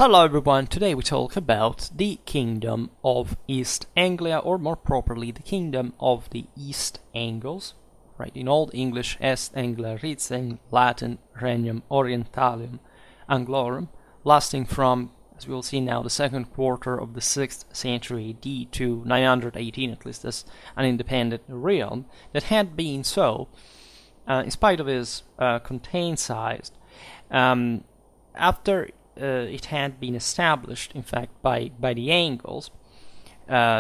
Hello everyone, today we talk about the Kingdom of East Anglia, or more properly the Kingdom of the East Angles, right? In Old English, Est Anglia Ricen, Latin, Regnum Orientalium Anglorum, lasting from, as we will see now, the second quarter of the 6th century AD to 918, at least as an independent realm, that had been so, in spite of its contained size, after it had been established, in fact, by the Angles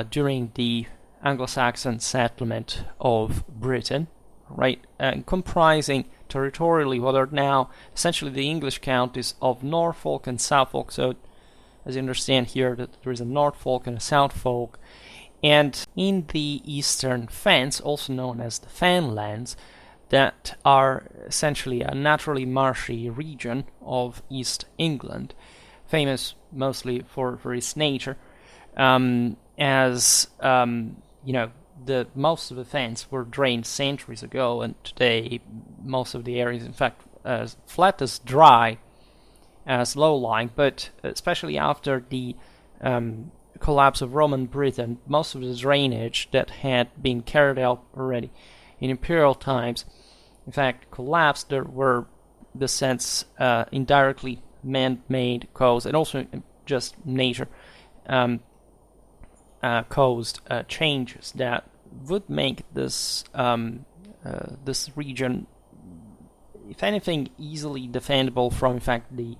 during the Anglo-Saxon settlement of Britain, right, comprising territorially what are now essentially the English counties of Norfolk and Suffolk. So, as you understand here, that there is a Norfolk and a Southfolk, and in the Eastern Fens, also known as the Fenlands, that are essentially a naturally marshy region of East England, famous mostly for its nature, as the most of the fens were drained centuries ago, and today most of the areas, in fact, as flat as dry, as low-lying, but especially after the collapse of Roman Britain, most of the drainage that had been carried out already in imperial times, in fact, collapsed. There were, in the sense, indirectly man-made causes, and also just nature caused changes that would make this this region, if anything, easily defendable from, in fact, the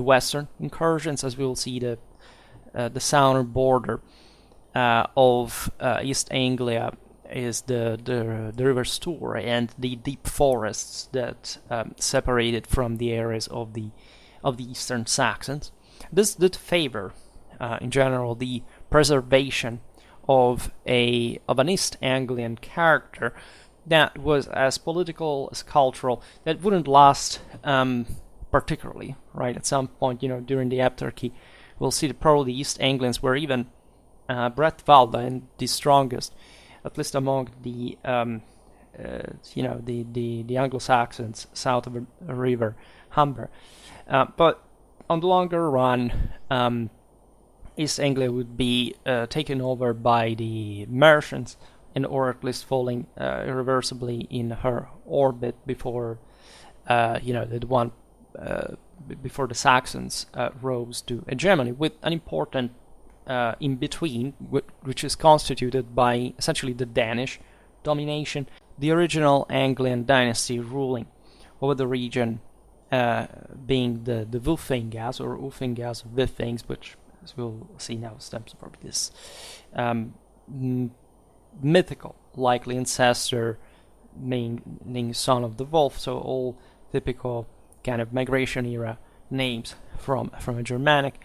western incursions, as we will see the southern border of East Anglia is the river Stour and the deep forests that separated from the areas of the Eastern Saxons. This did favor, in general, the preservation of an East Anglian character that was as political as cultural, that wouldn't last particularly, right? At some point, during the Heptarchy, we'll see that probably the East Anglians were even Bretwalda and the strongest, at least among the the Anglo-Saxons south of the river Humber. But on the longer run, East Anglia would be taken over by the Mercians, or at least falling irreversibly in her orbit before before the Saxons rose to hegemony, with an important in between, which is constituted by essentially the Danish domination, the original Anglian dynasty ruling over the region, being the Wulfingas or Ulfingas of Withings, which, as we'll see now, stems from this mythical, likely ancestor, meaning son of the wolf. So all typical kind of migration era names from a Germanic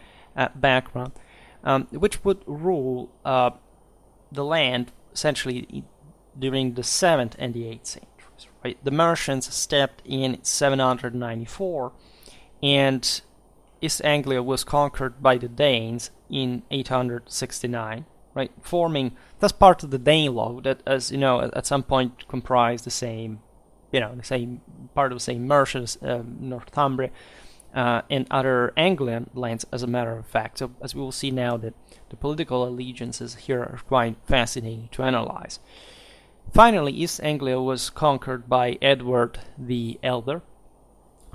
background. Which would rule the land essentially during the 7th and the 8th centuries. Right? The Mercians stepped in 794, and East Anglia was conquered by the Danes in 869. Right, forming that's part of the Danelaw that, as you know, at some point comprised the same part of the same Mercians, Northumbria, and other Anglian lands, as a matter of fact. So, as we will see now, that the political allegiances here are quite fascinating to analyze. Finally, East Anglia was conquered by Edward the Elder,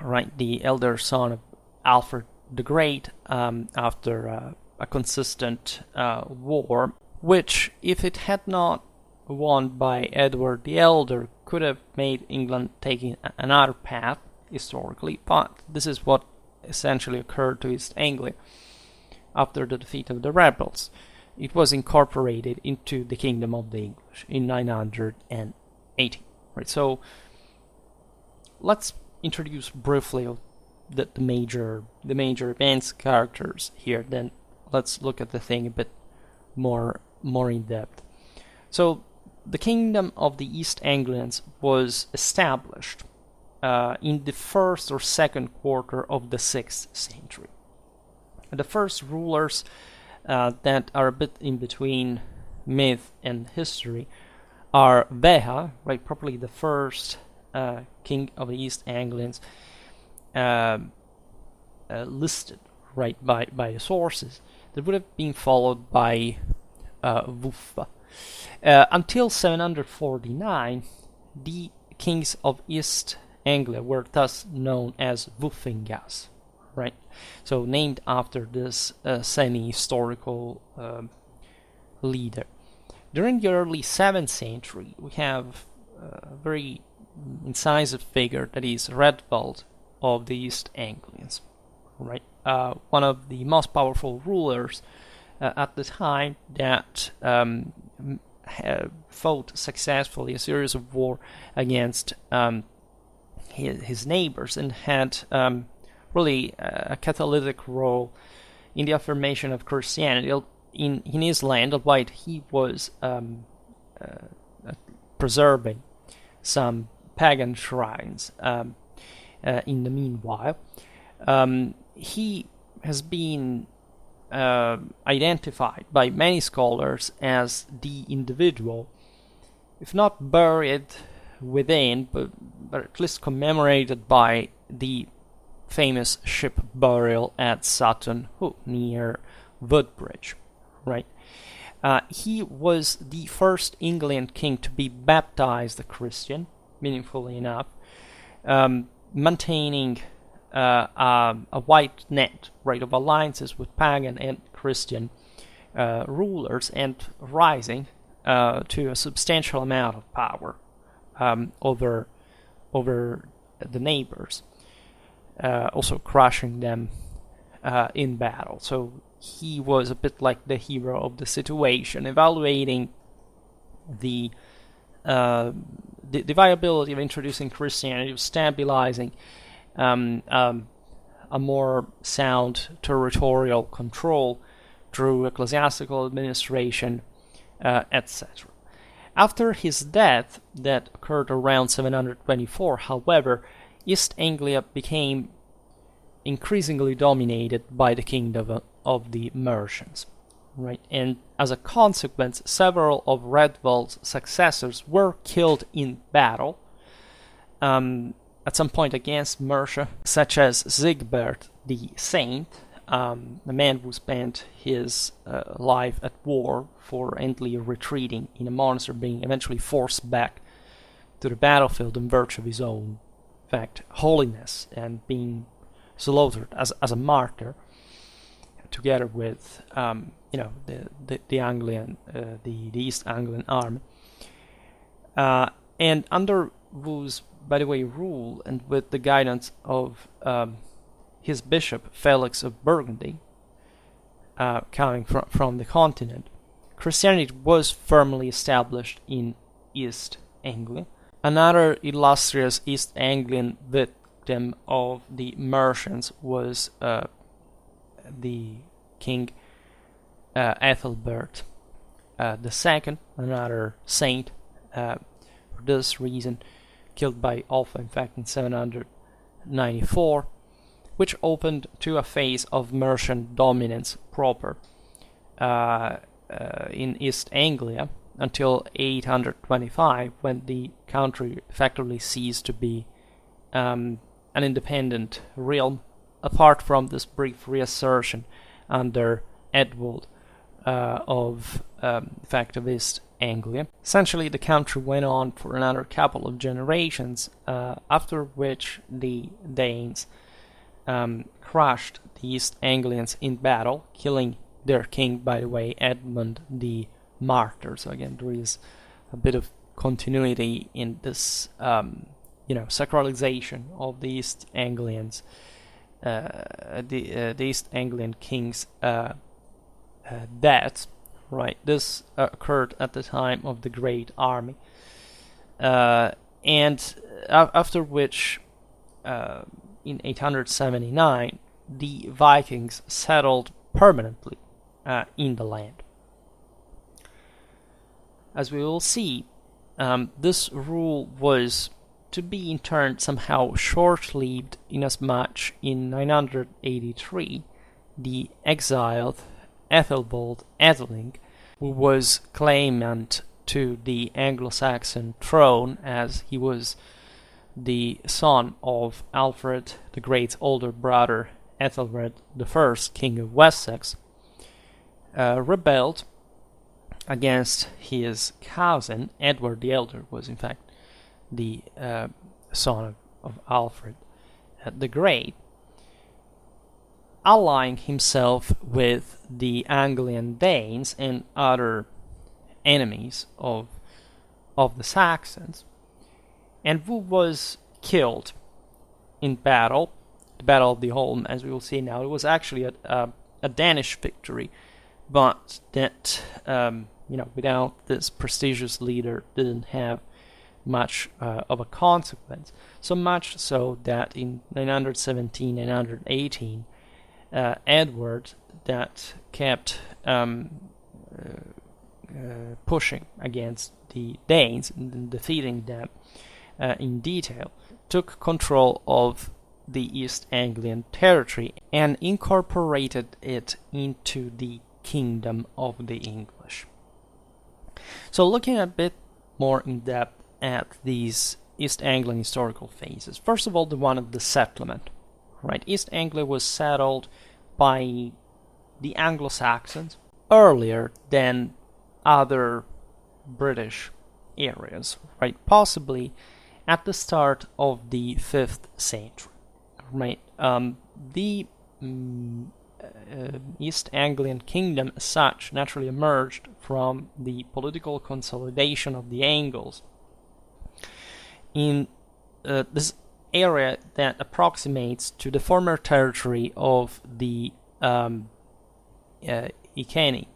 right, the elder son of Alfred the Great, after a consistent war, which, if it had not won by Edward the Elder, could have made England taking another path historically. But this is what essentially occurred to East Anglia after the defeat of the rebels. It was incorporated into the Kingdom of the English in 980. Right. So let's introduce briefly the major events, characters here. Then let's look at the thing a bit more in depth. So the Kingdom of the East Anglians was established in the first or second quarter of the 6th century. The first rulers that are a bit in between myth and history are Weha, right, probably the first king of the East Anglians listed, right, by the sources, that would have been followed by Wuffa. Until 749, the kings of East Anglia were thus known as Wuffingas, right? So named after this semi-historical leader. During the early 7th century, we have a very incisive figure that is Redwald of the East Anglians, right? One of the most powerful rulers at the time that fought successfully a series of war against his neighbors and had really a catalytic role in the affirmation of Christianity in his land, albeit he was preserving some pagan shrines in the meanwhile. He has been identified by many scholars as the individual, if not buried within, but at least commemorated by the famous ship burial at Sutton Hoo near Woodbridge, right? He was the first Anglian king to be baptized a Christian, meaningfully enough, maintaining a wide net, right, of alliances with pagan and Christian rulers, and rising to a substantial amount of power over the neighbors, also crushing them in battle. So he was a bit like the hero of the situation, evaluating the viability of introducing Christianity, of stabilizing a more sound territorial control through ecclesiastical administration, etc. After his death, that occurred around 724, however, East Anglia became increasingly dominated by the kingdom of the Mercians, right? And as a consequence, several of Redwald's successors were killed in battle, at some point against Mercia, such as Sigbert the Saint, a man who spent his life at war for endlessly retreating in a monastery, being eventually forced back to the battlefield in virtue of his own, in fact, holiness, and being slaughtered as a martyr, together with the Anglian, the East Anglian army, and under whose, by the way, rule, and with the guidance of his bishop Felix of Burgundy, coming from the continent, Christianity was firmly established in East Anglia. Another illustrious East Anglian victim of the Mercians was the King Ethelbert II, another saint, for this reason, killed by Alpha, in fact, in 794, which opened to a phase of Mercian dominance proper in East Anglia until 825, when the country effectively ceased to be an independent realm, apart from this brief reassertion under Edward of East Anglia. Essentially, the country went on for another couple of generations, after which the Danes crushed the East Anglians in battle, killing their king, by the way, Edmund the Martyr. So again, there is a bit of continuity in this, sacralization of the East Anglians, the East Anglian king's death. Right, this occurred at the time of the Great Army, and after which, in 879, the Vikings settled permanently in the land. As we will see, this rule was to be in turn somehow short-lived, inasmuch in 983 the exiled Ethelbald Etheling, who was claimant to the Anglo-Saxon throne, as he was the son of Alfred the Great's older brother Ethelred I, King of Wessex, rebelled against his cousin. Edward the Elder was in fact the son of Alfred the Great, allying himself with the Anglian Danes and other enemies of the Saxons, and who was killed in battle, the Battle of the Holm, as we will see now. It was actually a Danish victory, but that without this prestigious leader didn't have much of a consequence. So much so that in 917, 918, Edward, that kept pushing against the Danes and defeating them in detail, took control of the East Anglian territory and incorporated it into the kingdom of the English. So looking a bit more in depth at these East Anglian historical phases, first of all, the one of the settlement. Right, East Anglia was settled by the Anglo-Saxons earlier than other British areas, right? Possibly at the start of the 5th century, right? The East Anglian kingdom as such naturally emerged from the political consolidation of the Angles in this area that approximates to the former territory of the Iceni.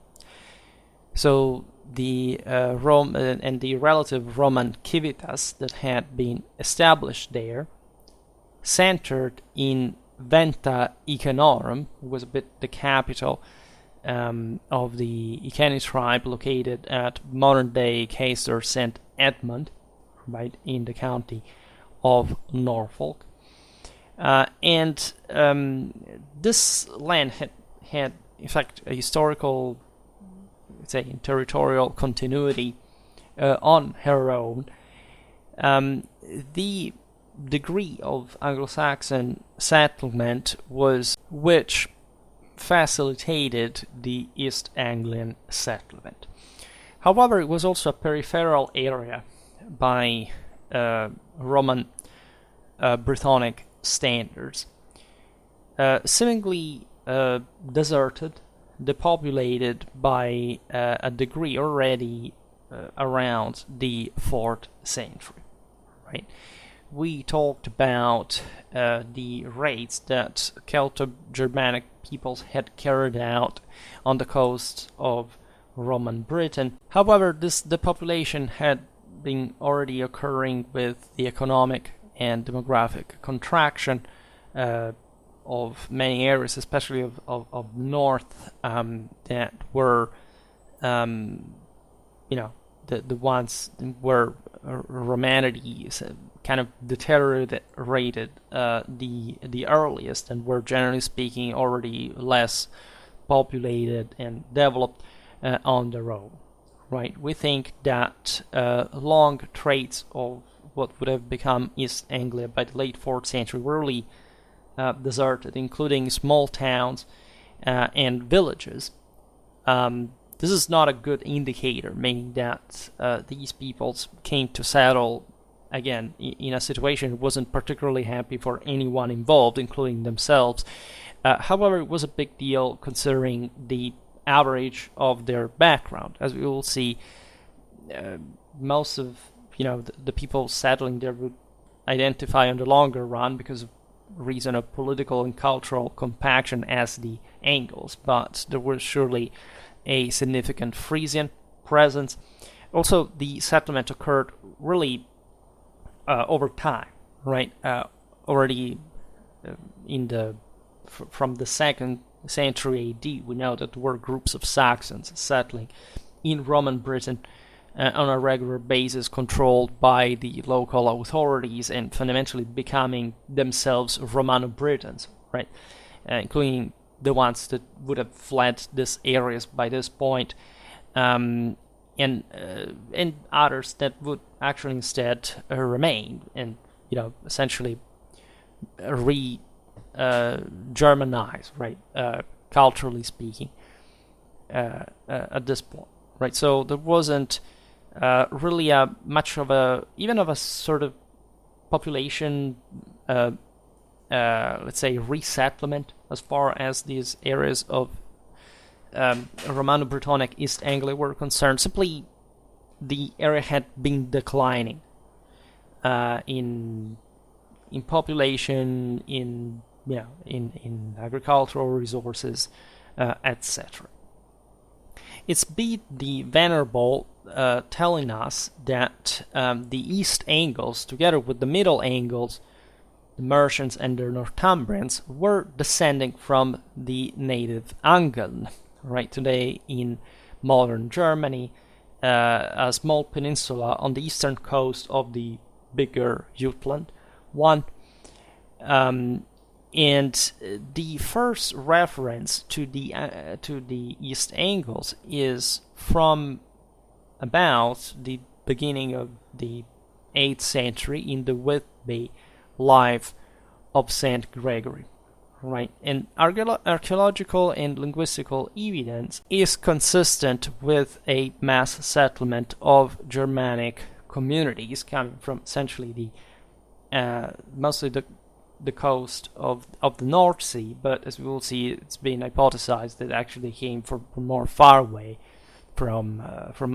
So the Rome and the relative Roman civitas that had been established there, centered in Venta Icenorum, was a bit the capital of the Iceni tribe, located at modern-day Caister St. Edmund, right in the county of Norfolk, and this land had in fact a historical, say, territorial continuity on her own. The degree of Anglo-Saxon settlement was which facilitated the East Anglian settlement. However, it was also a peripheral area by Roman Brythonic standards, seemingly deserted, depopulated by a degree already around the 4th century. Right, we talked about the raids that Celto-Germanic peoples had carried out on the coast of Roman Britain. However, this depopulation had been already occurring with the economic and demographic contraction of many areas, especially of north, that were, the ones where Romanity kind of deteriorated the earliest, and were, generally speaking, already less populated and developed on their own. Right, we think that long traits of what would have become East Anglia by the late 4th century were really deserted, including small towns and villages. This is not a good indicator, meaning that these peoples came to settle again in a situation that wasn't particularly happy for anyone involved, including themselves. However, it was a big deal considering the average of their background. As we will see, most of the people settling there would identify on the longer run, because of reason of political and cultural compaction, as the Angles, but there was surely a significant Frisian presence. Also, the settlement occurred really over time, right? Already from the 2nd century AD, we know that there were groups of Saxons settling in Roman Britain on a regular basis, controlled by the local authorities and fundamentally becoming themselves Romano-Britons, right? Including the ones that would have fled these areas by this point, and others that would actually instead remain and essentially Germanized, right? Culturally speaking, at this point, right? So there wasn't really much of a sort of population, let's say, resettlement as far as these areas of Romano-Brittonic East Anglia were concerned. Simply, the area had been declining in population, in agricultural resources, etc. It's Bede the Venerable telling us that the East Angles, together with the Middle Angles, the Mercians and the Northumbrians, were descending from the native Angeln, right? Today in modern Germany, a small peninsula on the eastern coast of the bigger Jutland one. And the first reference to the East Angles is from about the beginning of the 8th century in the Whitby Life of Saint Gregory, right? And archaeological and linguistical evidence is consistent with a mass settlement of Germanic communities coming from essentially mostly the coast of the North Sea, but as we will see, it's been hypothesized that actually came from more far away, from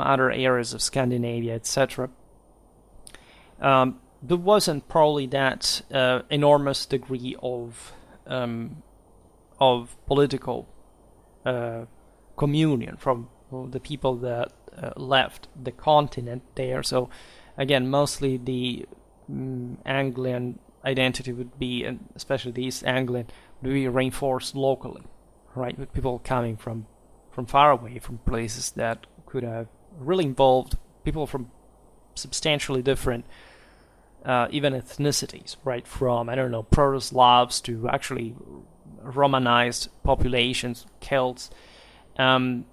other areas of Scandinavia, etc. There wasn't probably that enormous degree of political communion from the people that left the continent there. So again, mostly the Anglian identity would be, and especially the East Anglian, would be reinforced locally, right? With people coming from far away, from places that could have really involved people from substantially different even ethnicities, right? From, I don't know, Proto-Slavs to actually Romanized populations, Celts. The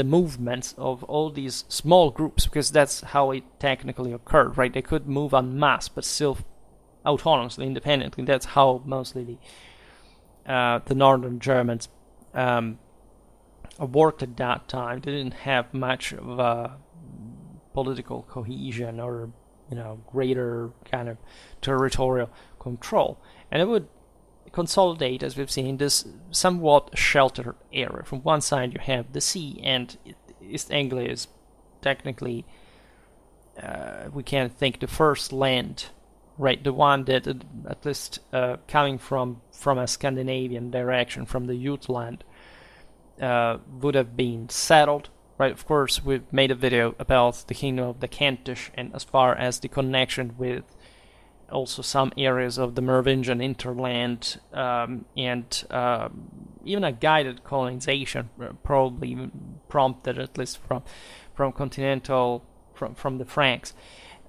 movements of all these small groups, because that's how it technically occurred, right? They could move en masse, but still autonomously, independently. That's how mostly the northern Germans worked at that time. They didn't have much of a political cohesion or greater kind of territorial control, and it would consolidate, as we've seen, this somewhat sheltered area. From one side you have the sea, and East Anglia is technically, we can think, the first land, right? The one that, at least coming from a Scandinavian direction, from the Jutland, would have been settled, right? Of course, we've made a video about the kingdom of the Kentish, and as far as the connection with also some areas of the Merovingian hinterland, and even a guided colonization, probably prompted at least from continental, from the Franks.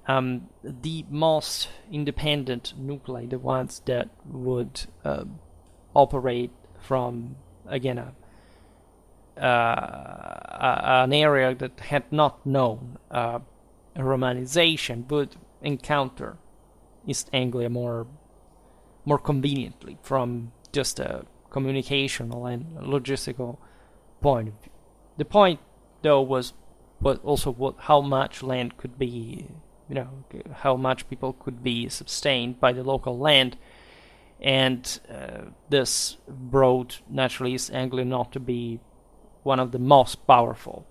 The most independent nuclei, the ones that would operate from, again, an area that had not known Romanization, would encounter East Anglia more conveniently from just a communicational and logistical point of view. The point, though, was also how much land could be, how much people could be sustained by the local land, and this brought naturally East Anglia not to be one of the most powerful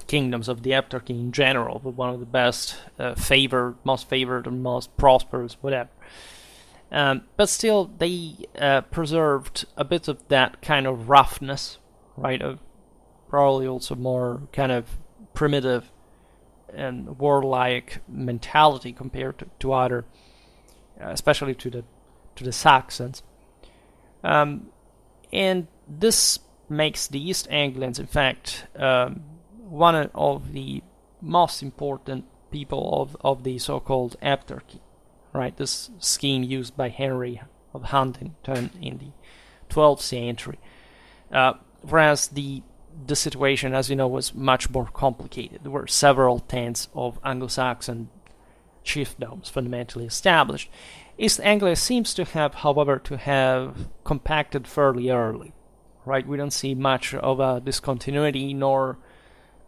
kingdoms of the Heptarchy in general, but one of the most favored and most prosperous, whatever. But still, they preserved a bit of that kind of roughness, right? Of probably also more kind of primitive and warlike mentality compared to other, especially to the Saxons. And this makes the East Anglians, in fact, one of the most important people of the so-called Heptarchy, right? This scheme used by Henry of Huntingdon in the 12th century. Whereas the situation, as you know, was much more complicated. There were several tens of Anglo-Saxon chiefdoms fundamentally established. East Anglia seems to have, however, to have compacted fairly early, right? We don't see much of a discontinuity, nor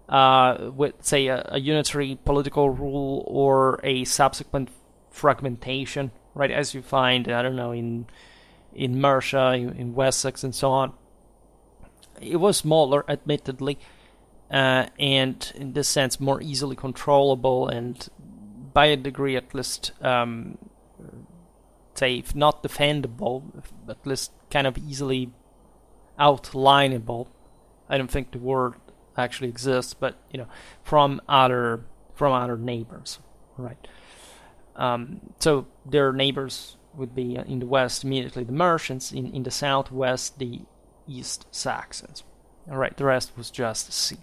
with, say, a unitary political rule or a subsequent fragmentation, right? As you find, I don't know, in Mercia, in Wessex, and so on. It was smaller, admittedly, and in this sense more easily controllable, and by a degree at least, say, if not defendable, at least kind of easily outlineable. I don't think the word actually exists, but from other neighbors, right? So their neighbors would be in the west immediately the Mercians, in the southwest the East Saxons. All right, the rest was just sea.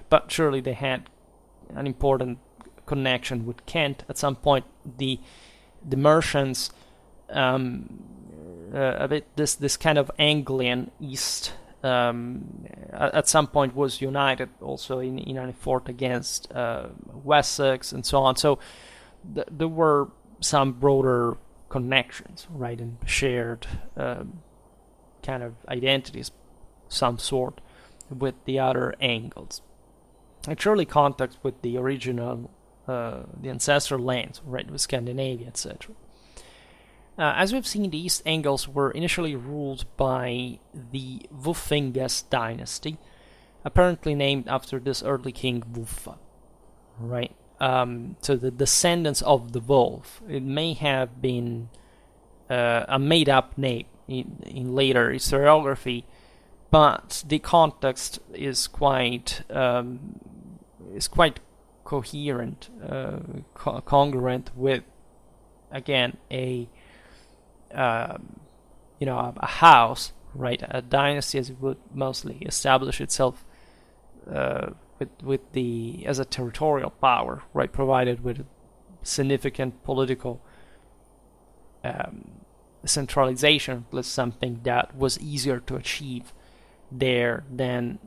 But surely they had an important connection with Kent. At some point, the Mercians, a bit this kind of Anglian East, at some point was united also in an effort against Wessex and so on. So there were some broader connections, right, and shared kind of identities, some sort, with the other Angles. And surely contacts with the original, the ancestral lands, right, with Scandinavia, etc. As we've seen, the East Angles were initially ruled by the Wulfingest dynasty, apparently named after this early king Wulfa, right? So the descendants of the wolf. It may have been a made-up name in later historiography, but the context is quite coherent, congruent with, again, a house, right? A dynasty, as it would mostly establish itself with the as a territorial power, right? Provided with significant political centralization, plus something that was easier to achieve there than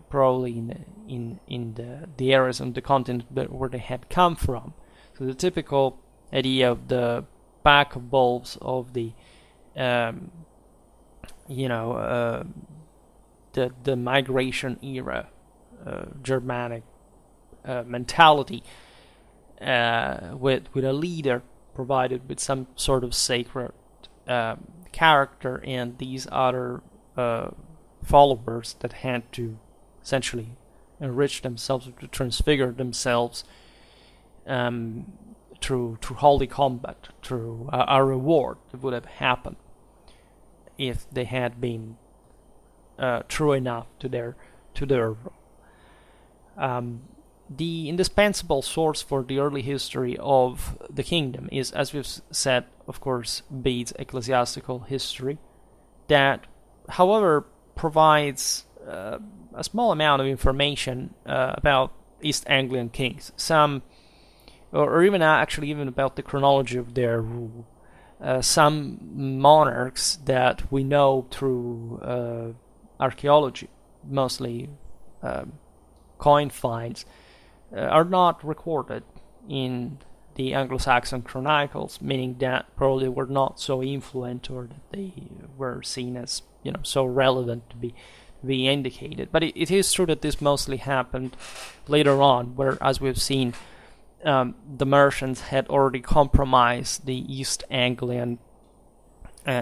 probably in the areas on the continent where they had come from. So the typical idea of the pack of wolves of the the migration era, Germanic mentality, with a leader provided with some sort of sacred character, and these other followers that had to essentially enrich themselves, to transfigure themselves through holy combat, through a reward that would have happened if they had been true enough to their role. The indispensable source for the early history of the kingdom is, as we've said, of course, Bede's ecclesiastical history, that, however, provides a small amount of information about East Anglian kings, some, or even about the chronology of their rule. Some monarchs that we know through archaeology, mostly coin finds, are not recorded in the Anglo-Saxon chronicles, meaning that probably were not so influential, or that they were seen as so relevant to be indicated. But it is true that this mostly happened later on, where, as we've seen, the Mercians had already compromised the East Anglian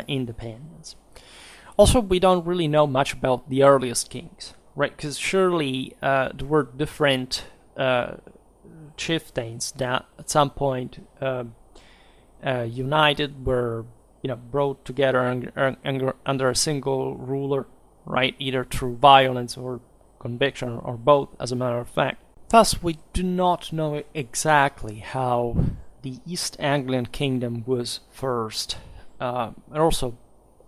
independence. Also, we don't really know much about the earliest kings, right? Because surely there were different chieftains that at some point united, were brought together under a single ruler, right? Either through violence or conviction, or both, as a matter of fact. Thus, we do not know exactly how the East Anglian kingdom was first, and also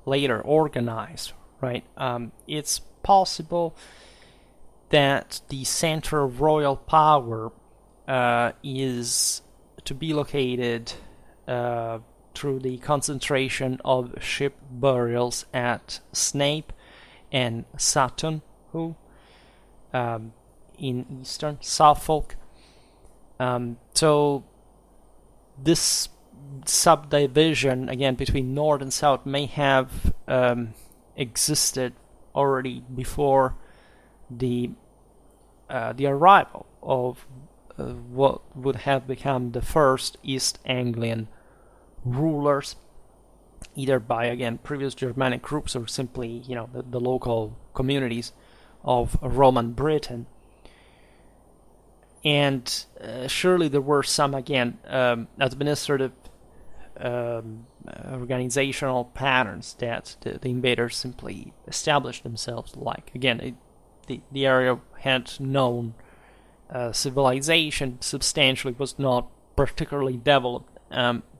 later organized, right? It's possible that the center of royal power is to be located through the concentration of ship burials at Snape and Sutton, in eastern Suffolk. So this subdivision, again, between North and South may have existed already before the arrival of what would have become the first East Anglian rulers, either by, again, previous Germanic groups or simply, the local communities of Roman Britain. And surely there were some, again, administrative organizational patterns that the invaders simply established themselves. Like, again, the area had known civilization substantially, was not particularly developed,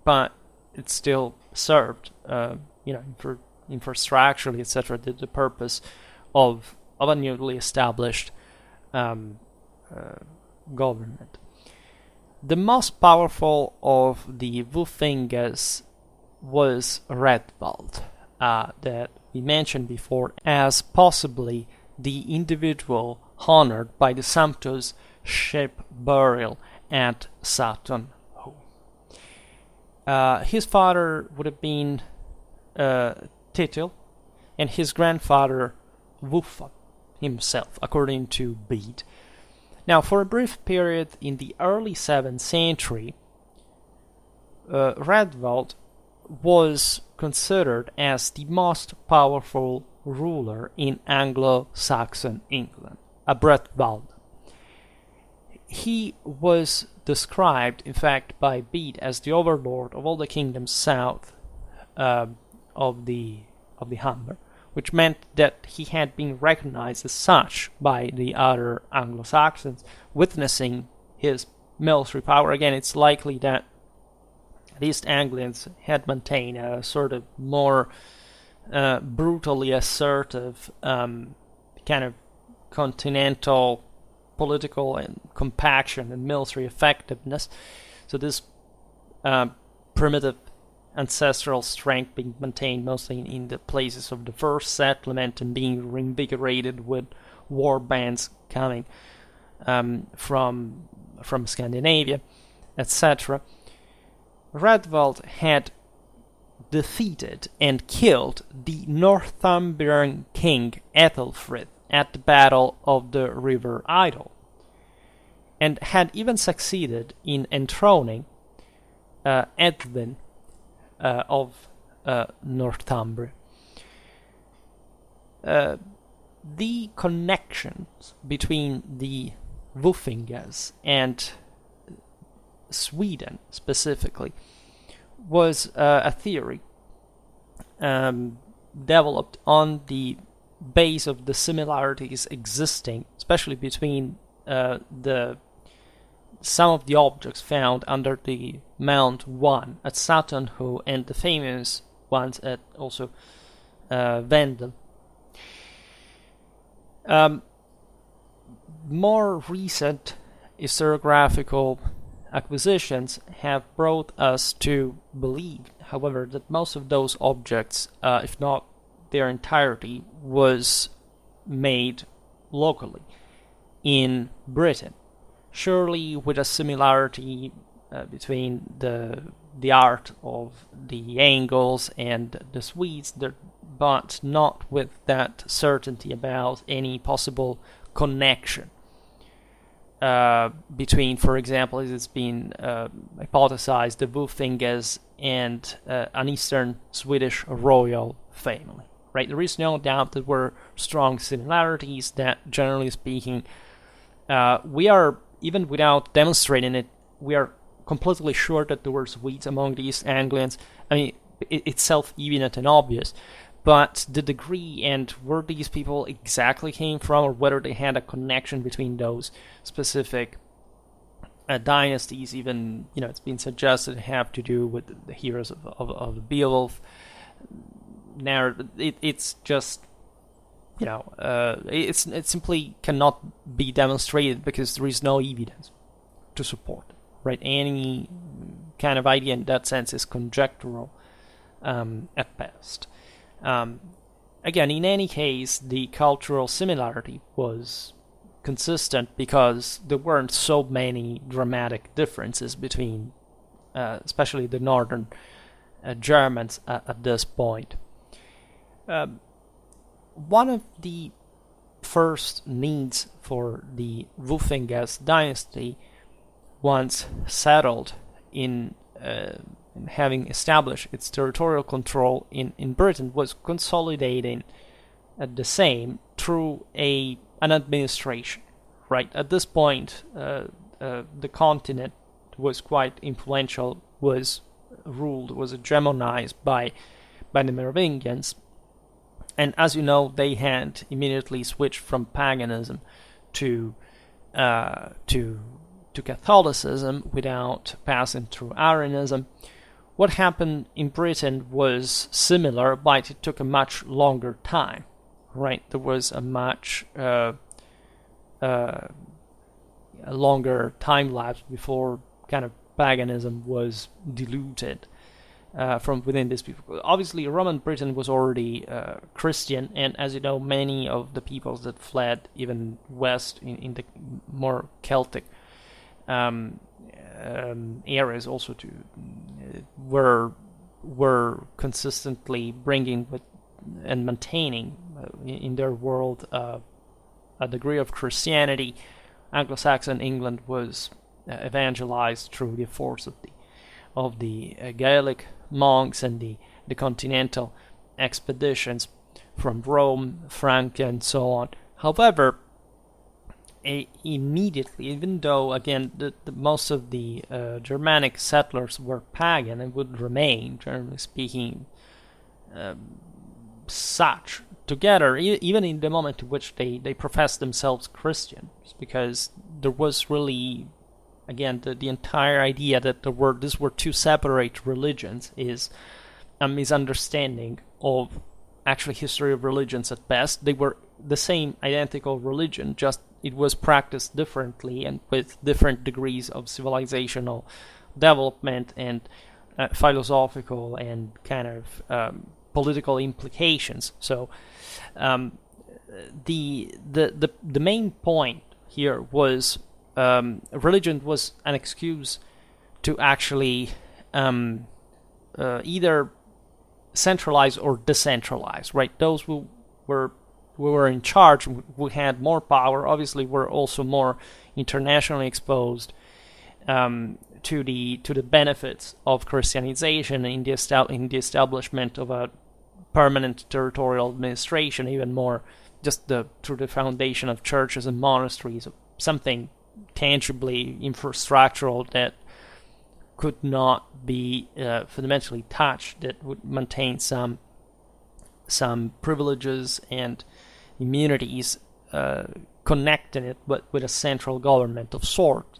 but it still served, infrastructurally, etc., the purpose of a newly established government. The most powerful of the Wufingas was Redwald, that we mentioned before as possibly the individual honored by the sumptuous ship burial at Sutton Hoo. His father would have been Titil, and his grandfather Wuffa himself, according to Bede. Now, for a brief period in the early 7th century, Redwald was considered as the most powerful ruler in Anglo-Saxon England, a Bretwald. He was described, in fact, by Bede as the overlord of all the kingdoms south of the Humber, which meant that he had been recognized as such by the other Anglo-Saxons, witnessing his military power. Again, it's likely that the East Anglians had maintained a sort of more brutally assertive kind of continental political and compaction and military effectiveness. So this primitive ancestral strength being maintained mostly in the places of the first settlement and being reinvigorated with war bands coming from Scandinavia, etc. Redwald had defeated and killed the Northumbrian king Ethelfrith at the Battle of the River Idle, and had even succeeded in enthroning Edwin of Northumbria. The connections between the Wufingas and Sweden specifically was a theory developed on the base of the similarities existing, especially between some of the objects found under the Mount 1 at Sutton Hoo and the famous ones at also Vendel. More recent historiographical acquisitions have brought us to believe, however, that most of those objects, if not their entirety, was made locally in Britain. Surely with a similarity between the art of the Angles and the Swedes, but not with that certainty about any possible connection between, for example, as it's been hypothesized, the Wufingas and an Eastern Swedish royal family. Right? There is no doubt that there were strong similarities, that generally speaking, we are, even without demonstrating it, we are completely sure that there were Swedes among the East Anglians. I mean, it's self-evident and obvious, but the degree and where these people exactly came from, or whether they had a connection between those specific dynasties, even, it's been suggested have to do with the heroes of the Beowulf narrative. It's just, it simply cannot be demonstrated because there is no evidence to support it, right? Any kind of idea in that sense is conjectural at best. Again, in any case, the cultural similarity was consistent because there weren't so many dramatic differences between especially the northern Germans at this point. One of the first needs for the Wuffingers dynasty, once settled in having established its territorial control in Britain, was consolidating the same through an administration. Right at this point, the continent was quite influential, was hegemonized by the Merovingians, and as you know, they had immediately switched from paganism to Catholicism without passing through Arianism. What happened in Britain was similar, but it took a much longer time. Right, there was a much a longer time lapse before kind of paganism was diluted from within these people. Obviously, Roman Britain was already Christian, and as you know, many of the peoples that fled even west in the more Celtic areas also were consistently bringing and maintaining in their world a degree of Christianity. Anglo-Saxon England was evangelized through the efforts of the Gaelic monks and the continental expeditions from Rome, Francia, and so on. However, immediately, even though again the most of the Germanic settlers were pagan and would remain, generally speaking, such together, even in the moment in which they professed themselves Christians, because there was really, again, the entire idea that these were two separate religions is a misunderstanding of actually history of religions at best. They were the same identical religion, just it was practiced differently and with different degrees of civilizational development and philosophical and kind of political implications. So the main point here was religion was an excuse to actually either centralize or decentralize, right? Those who were in charge, who had more power, obviously were also more internationally exposed to the benefits of Christianization in the establishment of a permanent territorial administration, even more just through the foundation of churches and monasteries, something tangibly infrastructural that could not be fundamentally touched, that would maintain some privileges and immunities connecting it, but with a central government of sort.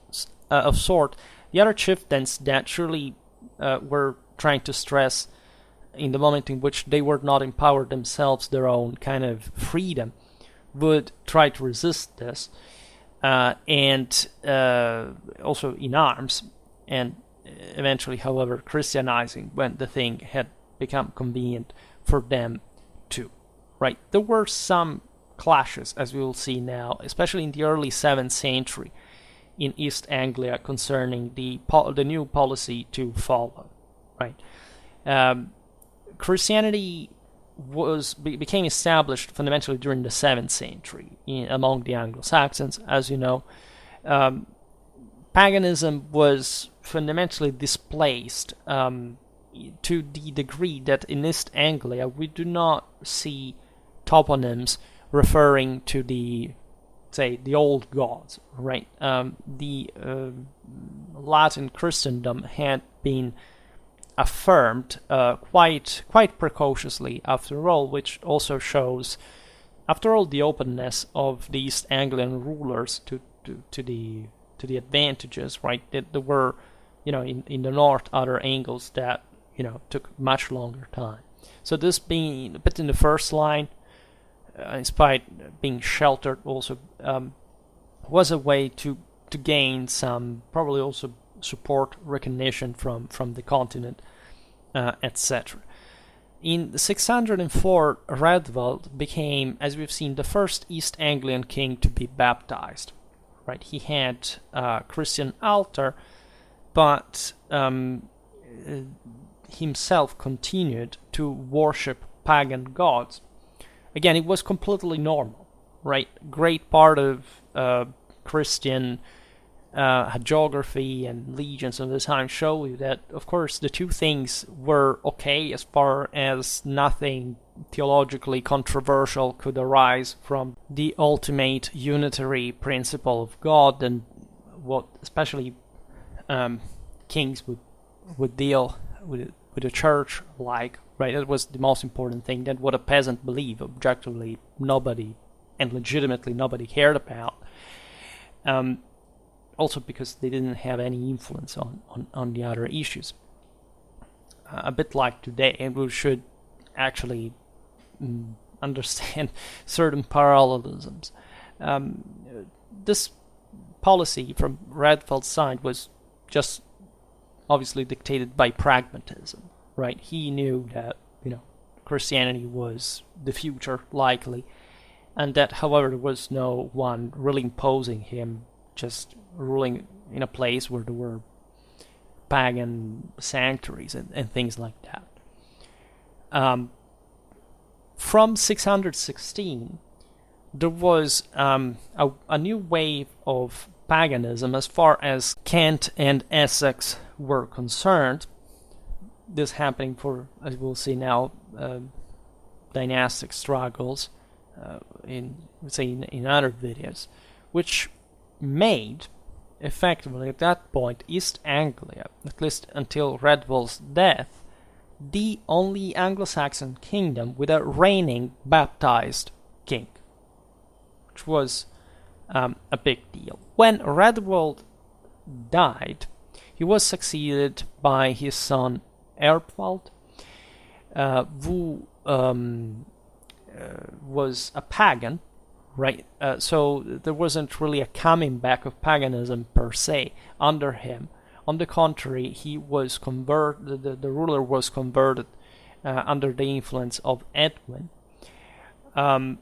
The other chieftains that surely were trying to stress, in the moment in which they were not empowered themselves, their own kind of freedom, would try to resist this, and also in arms, and eventually, however, Christianizing when the thing had become convenient for them too. Right? There were some clashes, as we will see now, especially in the early 7th century in East Anglia concerning the new policy to follow. Right? Christianity became established fundamentally during the 7th century among the Anglo-Saxons, as you know. Paganism was fundamentally displaced to the degree that in East Anglia we do not see toponyms referring to the old gods, right? The Latin Christendom had been affirmed quite precociously, after all, which also shows, after all, the openness of the East Anglian rulers to the advantages, right? That there were, in the north, other angles that took much longer time. So this being a bit in the first line, in spite being sheltered, also was a way to gain some, probably also support, recognition from the continent, etc. In 604, Raedwald became, as we've seen, the first East Anglian king to be baptized. Right, he had a Christian altar, but himself continued to worship pagan gods. Again, it was completely normal, right? Great part of Christian hagiography and legends of the time show you that, of course, the two things were okay as far as nothing theologically controversial could arise from the ultimate unitary principle of God, and what especially kings would deal with the church like, right? That was the most important thing. That what a peasant believed, objectively, nobody, and legitimately nobody cared about. Also because they didn't have any influence on the other issues. A bit like today, and we should actually understand certain parallelisms. This policy from Radfeld's side was just obviously dictated by pragmatism, right? He knew that, Christianity was the future, likely, and that, however, there was no one really imposing him, just ruling in a place where there were pagan sanctuaries and things like that. From 616, there was a new wave of paganism as far as Kent and Essex were concerned. This happening for, as we'll see now, dynastic struggles in other videos, which made effectively at that point East Anglia, at least until Radfeld's death, the only Anglo-Saxon kingdom with a reigning baptized king, which was a big deal. When Radfeld died, he was succeeded by his son Earpwald, who was a pagan, right? So there wasn't really a coming back of paganism per se under him. On the contrary, he was converted. The ruler was converted under the influence of Edwin. The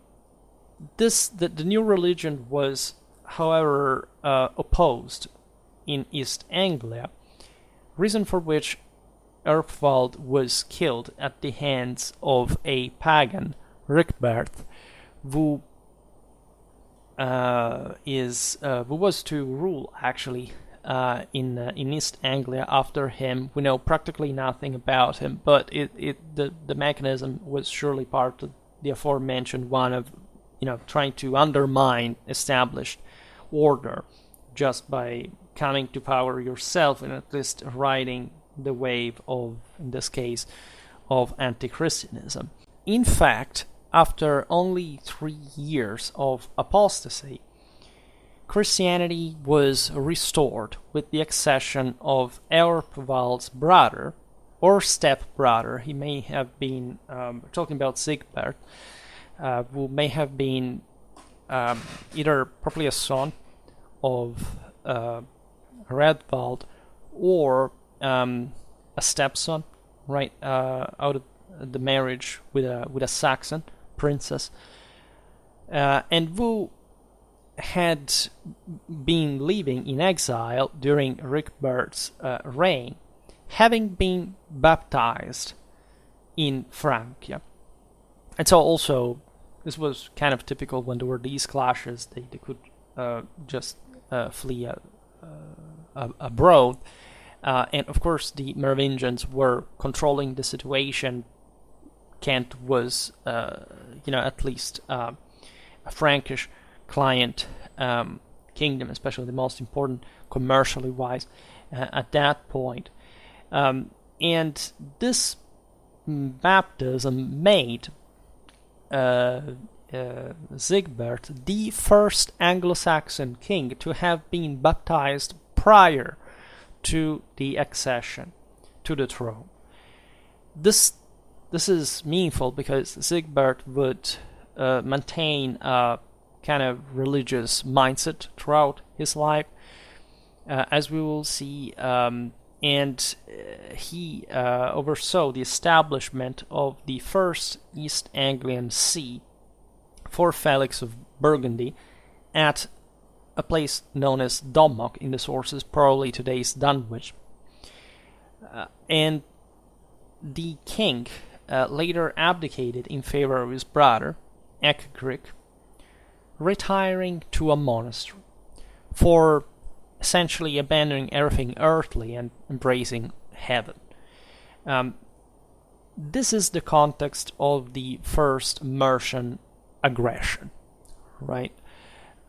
new religion was, however, opposed in East Anglia, reason for which Earpwald was killed at the hands of a pagan, Ricbert, who was to rule actually in East Anglia after him. We know practically nothing about him, but the mechanism was surely part of the aforementioned one of trying to undermine established order just by coming to power yourself and at least riding the wave of, in this case, of anti-Christianism. In fact, after only 3 years of apostasy, Christianity was restored with the accession of Earpwald's brother, or step-brother. He may have been, talking about Sigbert, who may have been either probably a son of Radfeld or a stepson, right, out of the marriage with a Saxon princess, and who had been living in exile during Ricbert's reign, having been baptized in Francia. And so also, this was kind of typical when there were these clashes, they could just flee abroad. And of course, the Merovingians were controlling the situation. Kent was, at least a Frankish client kingdom, especially the most important commercially wise at that point. And this baptism made Sigbert the first Anglo-Saxon king to have been baptized prior to the accession to the throne. This is meaningful because Sigbert would maintain a kind of religious mindset throughout his life, as we will see, and he oversaw the establishment of the first East Anglian see for Felix of Burgundy at a place known as Dommoc in the sources, probably today's Dunwich. And the king later abdicated in favor of his brother, Ecgric, retiring to a monastery for essentially abandoning everything earthly and embracing heaven. This is the context of the first Mercian aggression, right?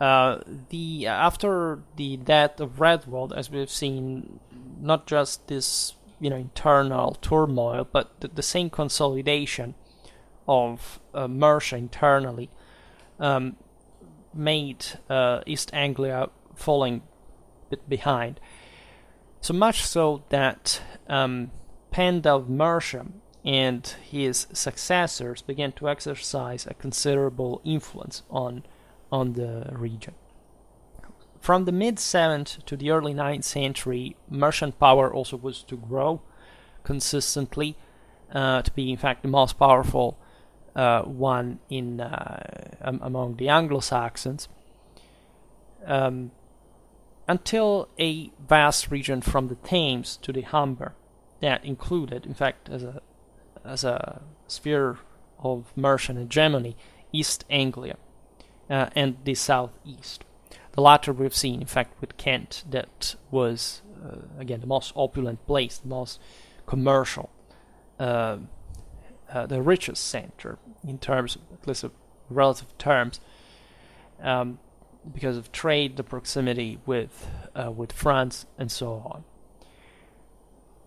After the death of Redwald, as we've seen, not just this internal turmoil, but the same consolidation of Mercia internally made East Anglia falling a bit behind. So much so that Penda of Mercia and his successors began to exercise a considerable influence on the region. From the mid-7th to the early 9th century, Mercian power also was to grow consistently, to be in fact the most powerful one among the Anglo-Saxons, until a vast region from the Thames to the Humber that included, in fact, as a sphere of Mercian hegemony, East Anglia and the southeast. The latter we've seen, in fact, with Kent, that was, again, the most opulent place, the most commercial, the richest center in terms, at least of relative terms, because of trade, the proximity with France, and so on.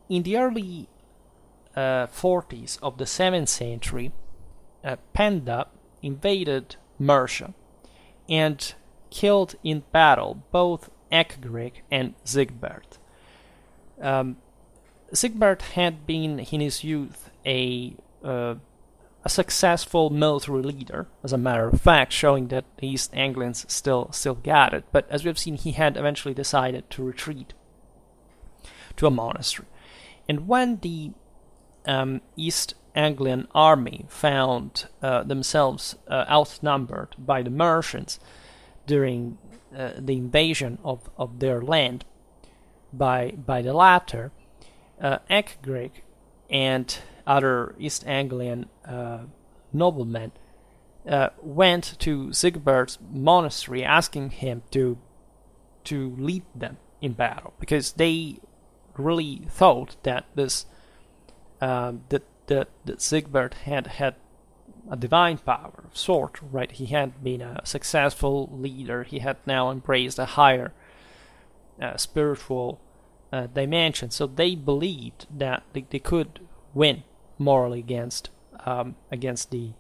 In the early 40s of the 7th century, Penda invaded Mercia and killed in battle both Ecgric and Sigbert. Sigbert had been in his youth a successful military leader, as a matter of fact, showing that the East Anglians still got it. But as we have seen, he had eventually decided to retreat to a monastery. And when the East Anglian army found themselves outnumbered by the Mercians during the invasion of their land by the latter, Ecgric and other East Anglian noblemen went to Sigbert's monastery asking him to lead them in battle, because they really thought that that Sigbert had a divine power of sort, right? He had been a successful leader. He had now embraced a higher spiritual dimension. So they believed that they could win morally against the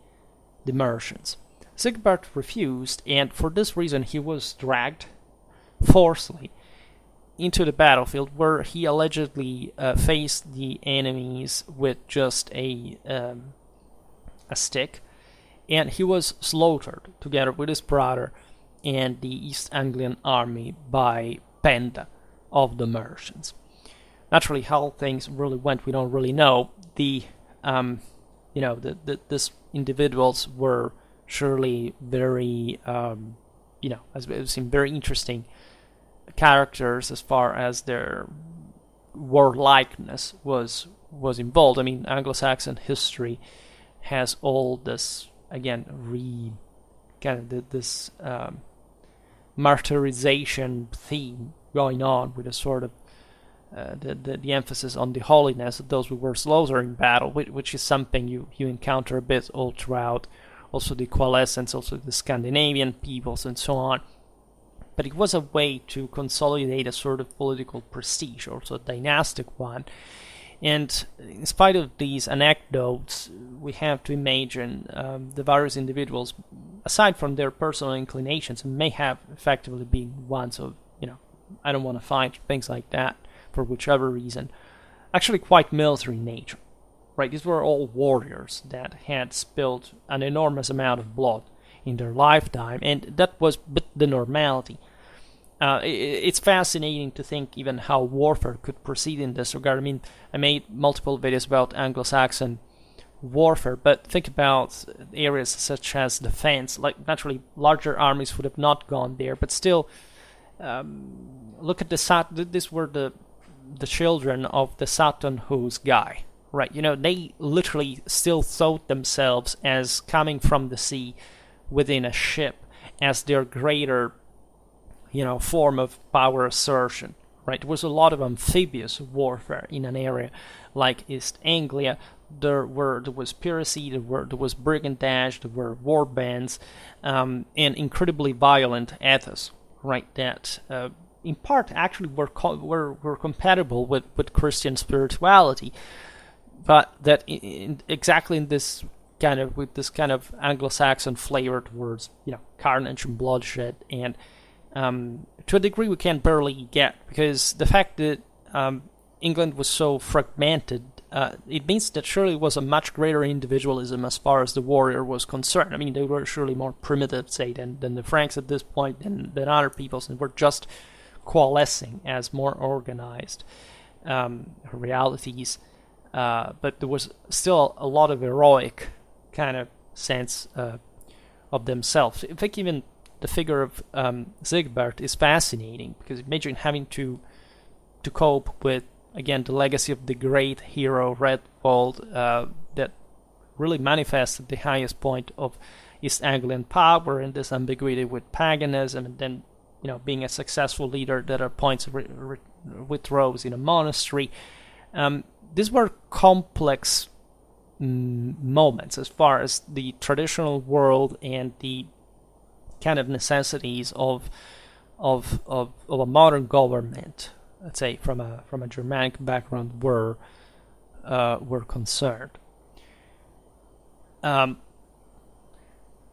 Mercians. Sigbert refused, and for this reason he was dragged forcibly into the battlefield, where he allegedly faced the enemies with just a stick, and he was slaughtered together with his brother and the East Anglian army by Penda of the Mercians. Naturally, how things really went, we don't really know. These individuals were surely very, as we've seen, very interesting characters as far as their warlikeness was involved. I mean, Anglo-Saxon history has all this, again, this martyrization theme going on, with a sort of the emphasis on the holiness of those who were slaughtered in battle, which is something you encounter a bit all throughout, also the coalescence, also the Scandinavian peoples, and so on. But it was a way to consolidate a sort of political prestige, also a dynastic one. And in spite of these anecdotes, we have to imagine the various individuals, aside from their personal inclinations, may have effectively been ones of, I don't want to fight, things like that, for whichever reason, actually quite military in nature. Right? These were all warriors that had spilled an enormous amount of blood in their lifetime, and that was the normality. It's fascinating to think even how warfare could proceed in this regard. I mean, I made multiple videos about Anglo-Saxon warfare, but think about areas such as defense. Like, naturally, larger armies would have not gone there, but still, look at these were the the children of the Sutton Hoos guy, right? They literally still thought themselves as coming from the sea within a ship as their greater, form of power assertion, right? There was a lot of amphibious warfare in an area like East Anglia. There was piracy, there was brigandage, there were war bands, and incredibly violent ethos, right? That in part actually were compatible with Christian spirituality, but that exactly in this kind of Anglo-Saxon flavor towards carnage and bloodshed, and to a degree we can barely get, because the fact that England was so fragmented, it means that surely it was a much greater individualism as far as the warrior was concerned. I mean, they were surely more primitive, say, than the Franks at this point, than other peoples, and were just coalescing as more organized realities. But there was still a lot of heroic kind of sense of themselves. I think even the figure of Sigebert is fascinating, because imagine having to cope with, again, the legacy of the great hero Redwald, that really manifests at the highest point of East Anglian power, and this ambiguity with paganism, and then being a successful leader that at points withdraws in a monastery. These were complex moments as far as the traditional world and the kind of necessities of a modern government, let's say from a Germanic background, were concerned.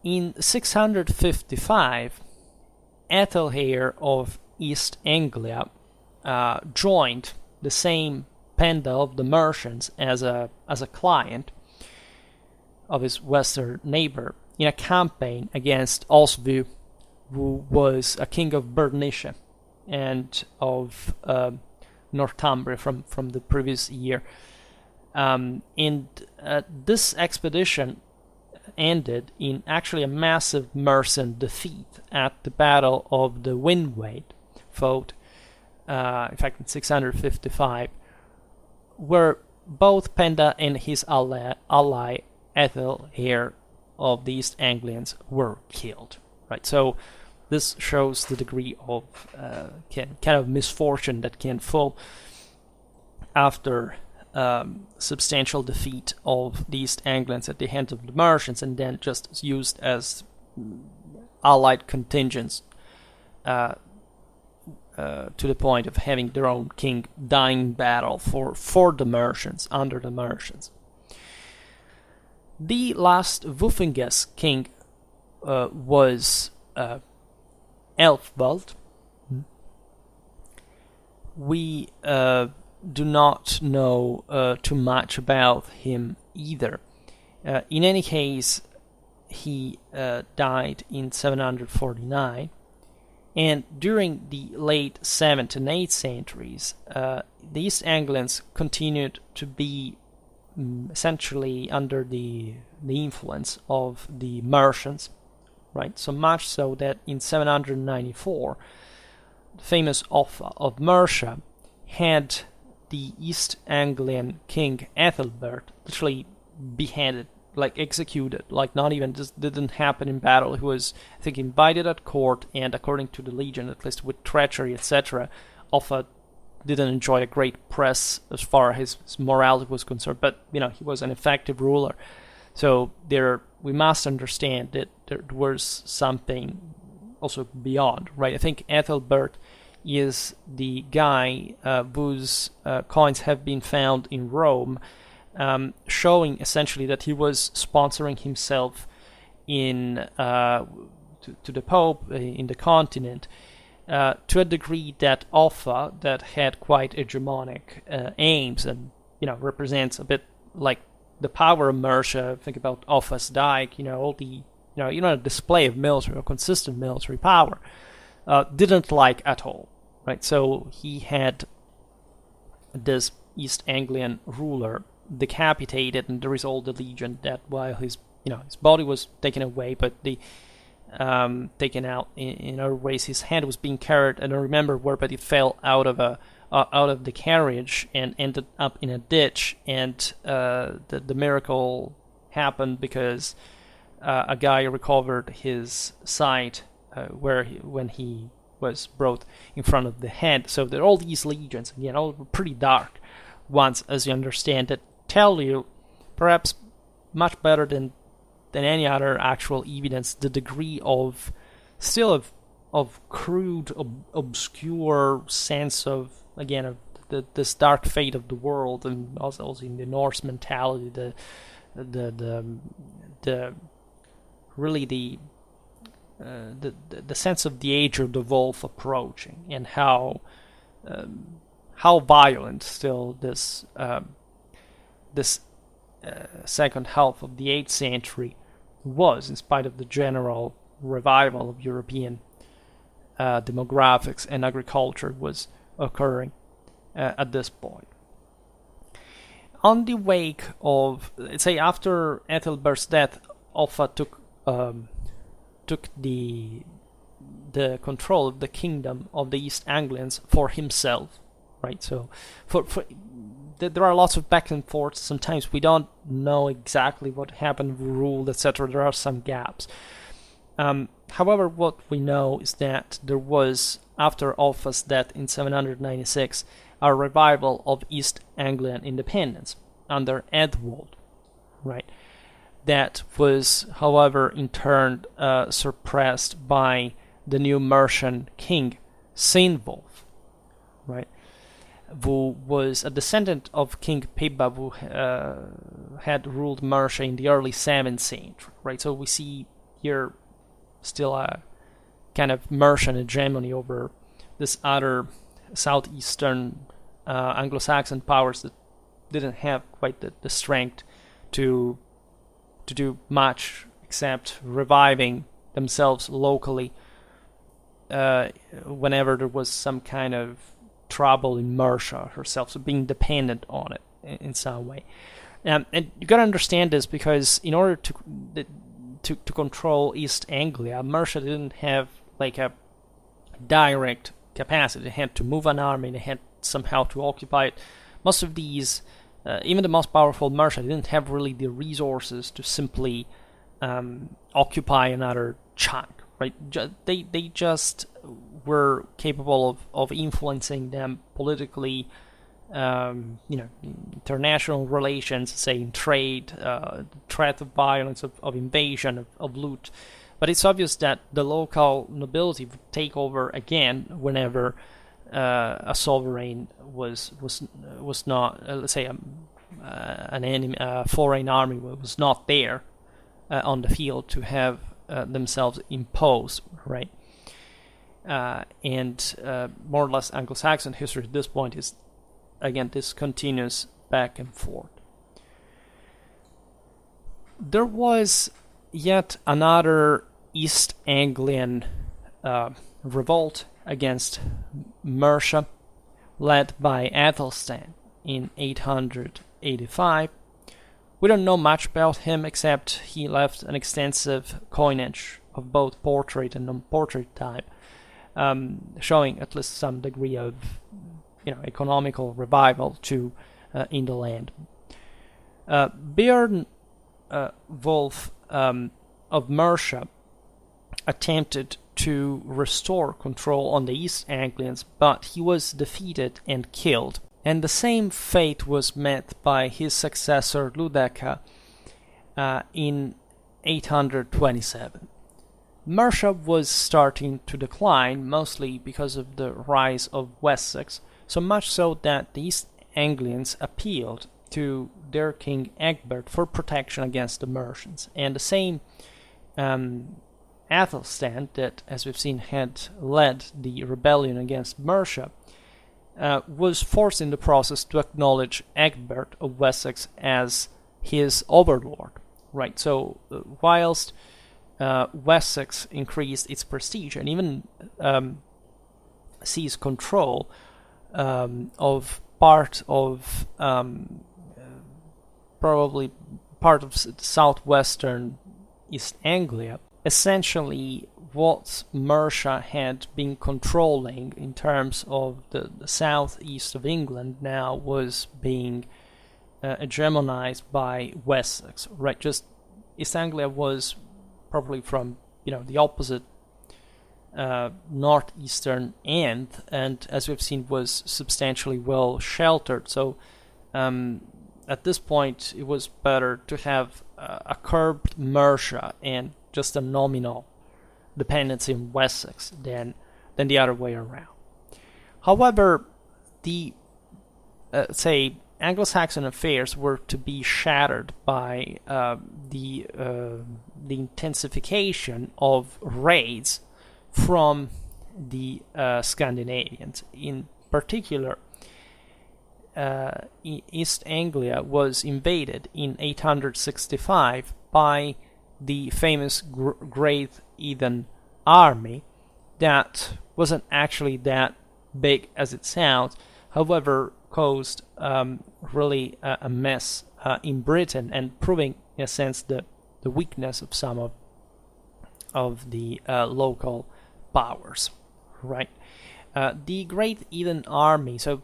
In 655, Ethelhere of East Anglia joined the same Penda of the merchants as a client of his western neighbor in a campaign against Oswiu, who was a king of Bernicia and of Northumbria from the previous year. And this expedition ended in actually a massive Mercian defeat at the Battle of the Windwade, fought in fact in 655, where both Penda and his ally Ethelhere of the East Anglians were killed. Right, so this shows the degree of kind of misfortune that can fall after substantial defeat of the East Anglians at the hands of the Mercians, and then just used as allied contingents to the point of having their own king dying in battle for the Mercians, under the Mercians. The last Wulfingis king was Elfwald. We do not know too much about him either. In any case, he died in 749, and during the late 7th and 8th centuries, the East Anglians continued to be essentially under the influence of the Mercians, right? So much so that in 794, the famous Offa of Mercia had the East Anglian king Ethelbert literally beheaded, like executed, like not even, just didn't happen in battle. He was, I think, invited at court, and according to the legend, at least with treachery, etc., Offa didn't enjoy a great press as far as his morality was concerned, but he was an effective ruler. So we must understand that there was something also beyond, right? I think Ethelbert is the guy whose coins have been found in Rome, showing essentially that he was sponsoring himself in to the Pope in the continent, to a degree that Offa, that had quite hegemonic aims and represents a bit like the power of Mercia. Think about Offa's Dyke, all the display of military or consistent military power, didn't like at all, right? So he had this East Anglian ruler decapitated, and there is all the legend that while his body was taken away, but the taken out in other ways. His hand was being carried, and I don't remember where, but it fell out of the carriage and ended up in a ditch. And the miracle happened because a guy recovered his sight when he was brought in front of the head. So there are all these legends, again, all pretty dark ones, as you understand, that tell you, perhaps much better than any other actual evidence, the degree of crude, obscure sense of, again, of this dark fate of the world, and also in the Norse mentality, the really the sense of the age of the wolf approaching, and how violent still this second half of the 8th century was, in spite of the general revival of European demographics and agriculture was occurring at this point. On the wake of, let's say, after Ethelbert's death, Offa took the control of the kingdom of the East Anglians for himself, right? So there are lots of back and forth. Sometimes we don't know exactly what happened, who ruled, etc. There are some gaps. However, what we know is that there was, after Offa's death in 796, a revival of East Anglian independence under Eadwald, right? That was, however, in turn suppressed by the new Mercian king, Ceolwulf, right? Who was a descendant of King Pibba, who had ruled Mercia in the early 7th century, right? So we see here still a kind of Mercian hegemony over this other southeastern Anglo-Saxon powers that didn't have quite the strength to do much except reviving themselves locally whenever there was some kind of trouble in Mercia herself, so being dependent on it in some way. And you gotta understand this, because in order to control East Anglia, Mercia didn't have like a direct capacity. They had to move an army, they had somehow to occupy it. Most of these, even the most powerful Mercia, didn't have really the resources to simply occupy another chunk, right? They just were capable of influencing them politically, international relations, say in trade, threat of violence, of invasion, of loot. But it's obvious that the local nobility would take over again whenever a sovereign was not, let's say, an enemy, a foreign army was not there on the field to have themselves imposed, right? And more or less Anglo-Saxon history at this point is, again, this continuous back and forth. There was yet another East Anglian revolt against Mercia, led by Aethelstan in 885. We don't know much about him, except he left an extensive coinage of both portrait and non-portrait type, showing at least some degree of economical revival in the land. Björn Wolf of Mercia attempted to restore control on the East Anglians, but he was defeated and killed. And the same fate was met by his successor Ludeca in 827. Mercia was starting to decline, mostly because of the rise of Wessex, so much so that the East Anglians appealed to their king Egbert for protection against the Mercians. And the same Aethelstan, that, as we've seen, had led the rebellion against Mercia, was forced in the process to acknowledge Egbert of Wessex as his overlord. Right. So whilst Wessex increased its prestige and even seized control of part of probably part of southwestern East Anglia, essentially what Mercia had been controlling in terms of the southeast of England now was being hegemonized by Wessex, right? Just East Anglia was probably from the opposite northeastern end, and as we've seen, was substantially well sheltered. So at this point, it was better to have a curbed Mercia and just a nominal dependency on Wessex than the other way around. However, the say Anglo-Saxon affairs were to be shattered by the intensification of raids from the Scandinavians. In particular, East Anglia was invaded in 865 by the famous Great Heathen Army that wasn't actually that big as it sounds, however, caused really a mess in Britain, and proving, in a sense, the weakness of some of the local powers, right? The Great Heathen Army, so,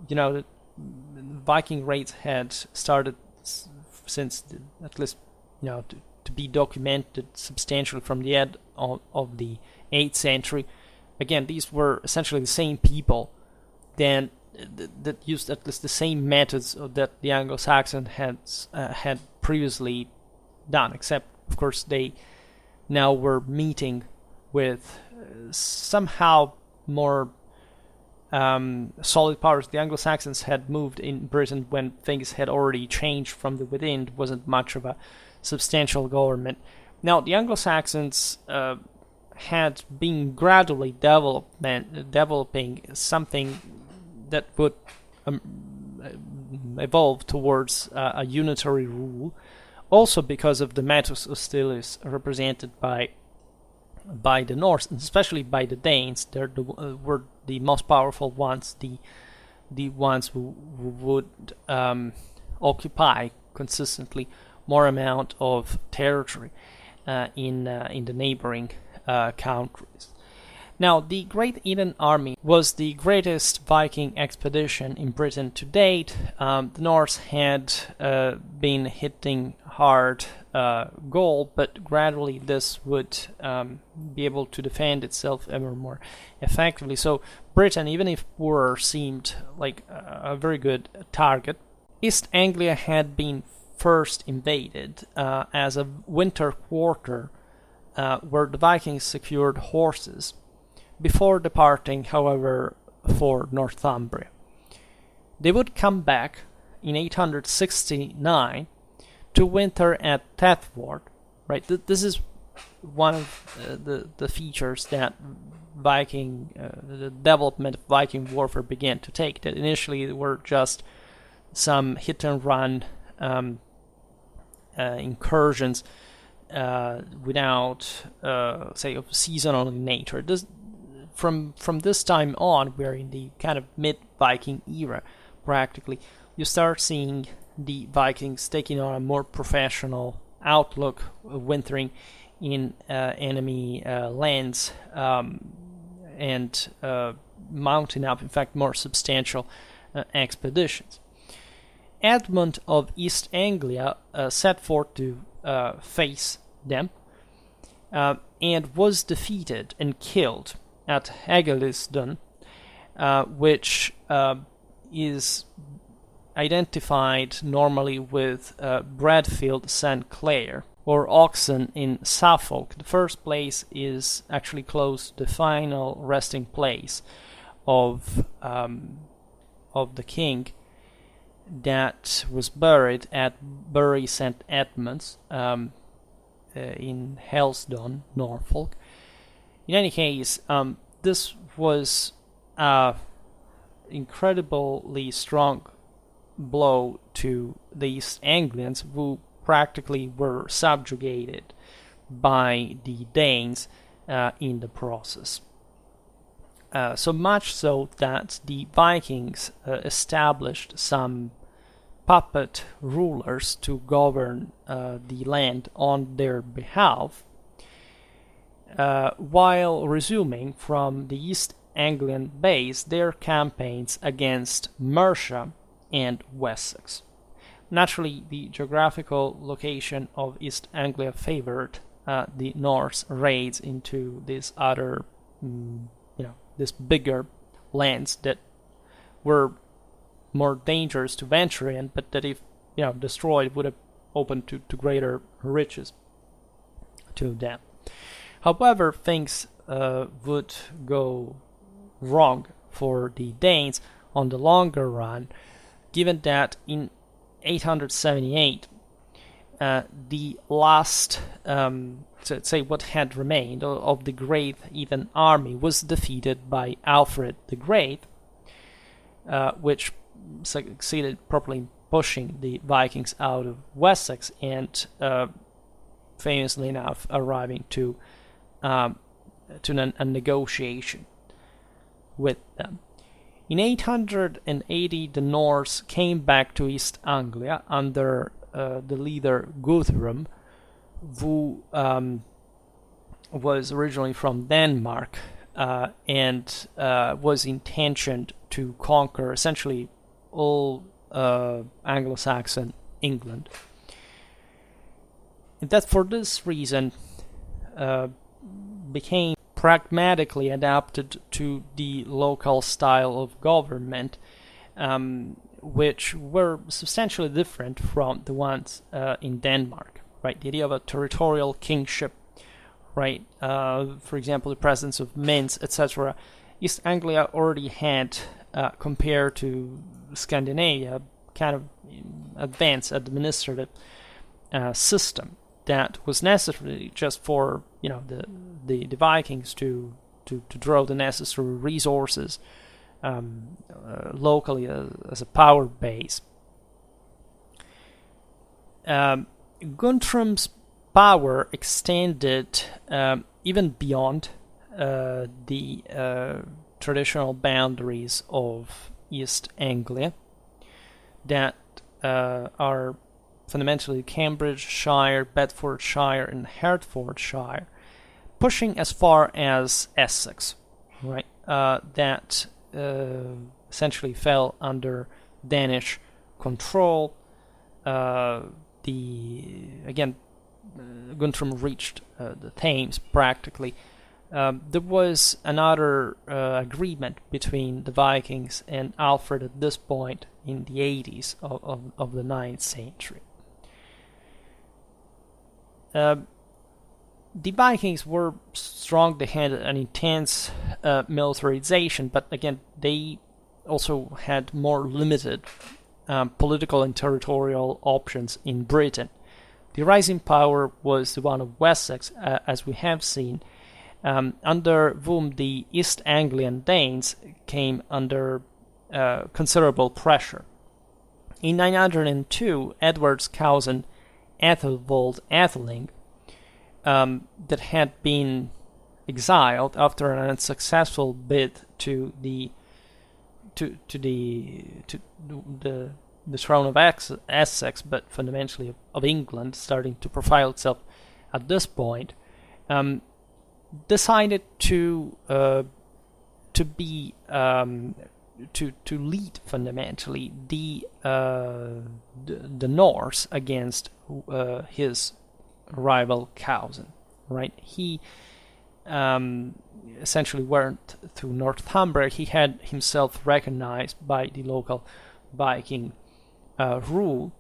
the Viking raids had started since, at least, to be documented substantially from the end of the 8th century. Again, these were essentially the same people that used at least the same methods that the Anglo-Saxon had previously done, except, of course, they now were meeting with somehow more solid powers. The Anglo-Saxons had moved in Britain when things had already changed from the within. It wasn't much of a substantial government. Now, the Anglo-Saxons had been gradually developing something that would evolve towards a unitary rule, also because of the metus hostilis represented by the Norse, and especially by the Danes. They were the most powerful ones, the ones who would occupy consistently more amount of territory in the neighboring countries. Now, the Great Heathen Army was the greatest Viking expedition in Britain to date. The Norse had been hitting hard goal, but gradually this would be able to defend itself ever more effectively. So Britain, even if poorer, seemed like a very good target. East Anglia had been first invaded as a winter quarter where the Vikings secured horses before departing, however, for Northumbria. They would come back in 869 to winter at Thetford. Right, this is one of the features that the development of Viking warfare began to take. That initially were just some hit and run incursions without, say, of seasonal nature. From this time on, we're in the kind of mid-Viking era, practically. You start seeing the Vikings taking on a more professional outlook, wintering in enemy lands, and mounting up, in fact, more substantial expeditions. Edmund of East Anglia set forth to face them, and was defeated and killed at Hegelisdon, which is identified normally with Bradfield St. Clair, or Oxon in Suffolk. The first place is actually close to the final resting place of the king that was buried at Bury St. Edmunds in Helsdon, Norfolk. In any case, this was an incredibly strong blow to the East Anglians, who practically were subjugated by the Danes in the process. So much so that the Vikings established some puppet rulers to govern the land on their behalf. while resuming from the East Anglian base their campaigns against Mercia and Wessex. Naturally, the geographical location of East Anglia favored the Norse raids into these other, these bigger lands that were more dangerous to venture in, but that if destroyed would have opened to greater riches to them. However, things would go wrong for the Danes on the longer run, given that in 878 the last, let's say, what had remained of the Great Heathen army was defeated by Alfred the Great, which succeeded properly in pushing the Vikings out of Wessex and famously enough arriving to a negotiation with them. In 880, the Norse came back to East Anglia under the leader Guthrum, who was originally from Denmark and was intentioned to conquer essentially all Anglo-Saxon England. And that for this reason became pragmatically adapted to the local style of government, which were substantially different from the ones in Denmark. Right, the idea of a territorial kingship, right? For example, the presence of mints, etc. East Anglia already had, compared to Scandinavia, kind of advanced administrative system that was necessary just for the Vikings to draw the necessary resources locally as a power base. Guthrum's power extended even beyond the traditional boundaries of East Anglia that are fundamentally Cambridgeshire, Bedfordshire, and Hertfordshire, pushing as far as Essex, right? That essentially fell under Danish control. Guthrum reached the Thames practically. There was another agreement between the Vikings and Alfred at this point in the 80s of the 9th century. The Vikings were strong, they had an intense militarization, but again, they also had more limited political and territorial options in Britain. The rising power was the one of Wessex, as we have seen, under whom the East Anglian Danes came under considerable pressure. In 902, Edward's cousin Ethelwold Atheling, that had been exiled after an unsuccessful bid to the throne of Essex, but fundamentally of England, starting to profile itself at this point, decided to lead fundamentally the Norse against his rival cousin. Right, he essentially went through Northumbria. He had himself recognized by the local Viking rule,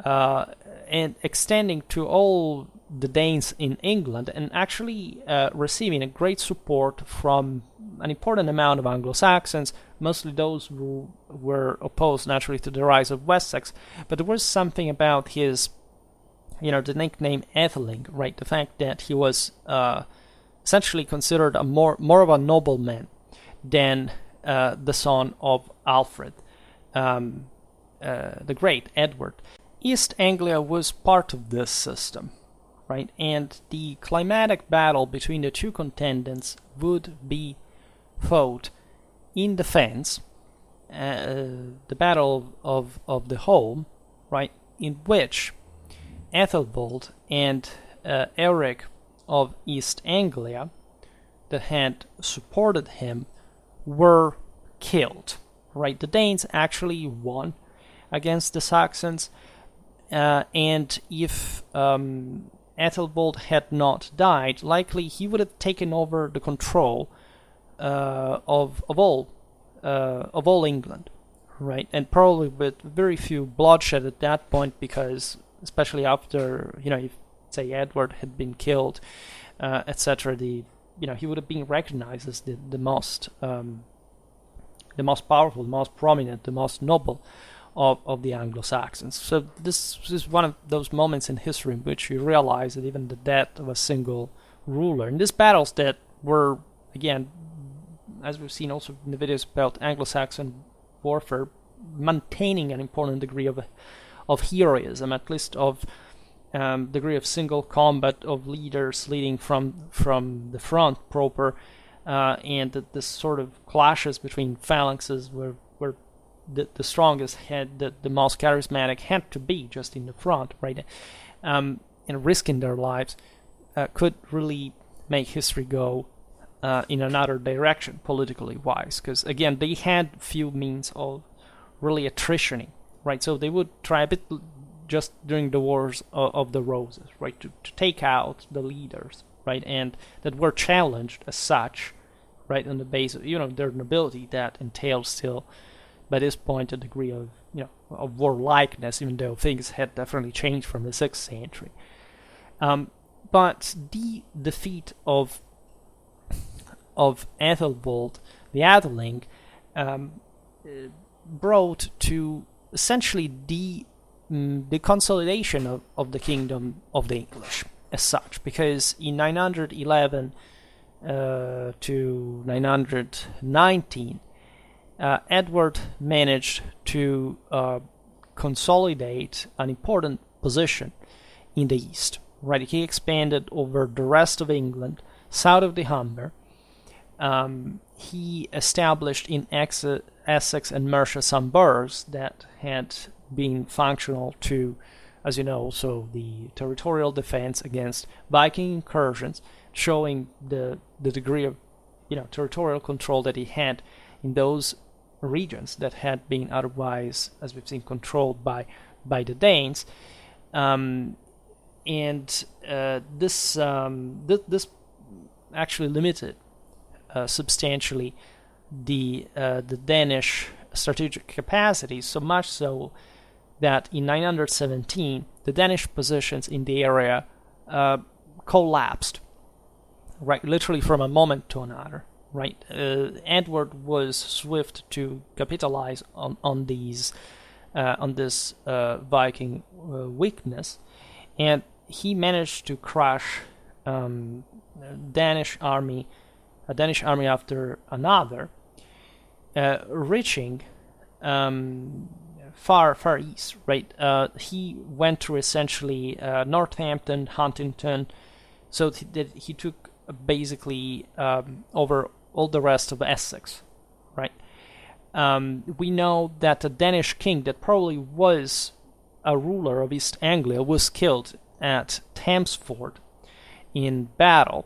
and extending to all the Danes in England, and actually receiving a great support from an important amount of Anglo-Saxons, mostly those who were opposed naturally to the rise of Wessex. But there was something about his, the nickname Atheling, right? The fact that he was essentially considered a more of a nobleman than the son of Alfred the Great, Edward. East Anglia was part of this system, right? And the climatic battle between the two contendants would be fought in defense, the Battle of the Home, right? In which Ethelwold and Eric of East Anglia that had supported him were killed. Right, the Danes actually won against the Saxons, and if Ethelbald had not died, likely he would have taken over the control of all England, right? And probably with very few bloodshed at that point, because especially after if say Edward had been killed, etc. He would have been recognized as the most powerful, the most prominent, the most noble of the Anglo-Saxons. So this is one of those moments in history in which you realize that even the death of a single ruler, in these battles that were, again, as we've seen also in the videos about Anglo-Saxon warfare, maintaining an important degree of heroism, at least of degree of single combat, of leaders leading from the front proper, and that this sort of clashes between phalanxes where the strongest had, the most charismatic had to be just in the front, right? And risking their lives could really make history go in another direction, politically wise, because again, they had few means of really attritioning, right? So they would try a bit just during the Wars of the Roses, right, to take out the leaders, right, and that were challenged as such, right, on the basis of their nobility. That entails still, by this point, a degree of of warlikeness, even though things had definitely changed from the 6th century. But the defeat of Ethelbald, the Atheling, brought to essentially the consolidation of the kingdom of the English as such, because in 911 to 919, Edward managed to consolidate an important position in the east. Right, he expanded over the rest of England, south of the Humber. He established in Essex and Mercia some burghs that had been functional to, as you know, also the territorial defense against Viking incursions, showing the degree of territorial control that he had in those regions that had been otherwise, as we've seen, controlled by the Danes. This actually limited substantially the Danish strategic capacities, so much so that in 917 the Danish positions in the area collapsed, right, literally from a moment to another. Right, Edward was swift to capitalize on this Viking weakness, and he managed to crush a Danish army after another, reaching far east. Right, he went through essentially Northampton, Huntingdon, so that he took basically over all the rest of Essex. Right, we know that the Danish king that probably was a ruler of East Anglia was killed at Thamesford in battle,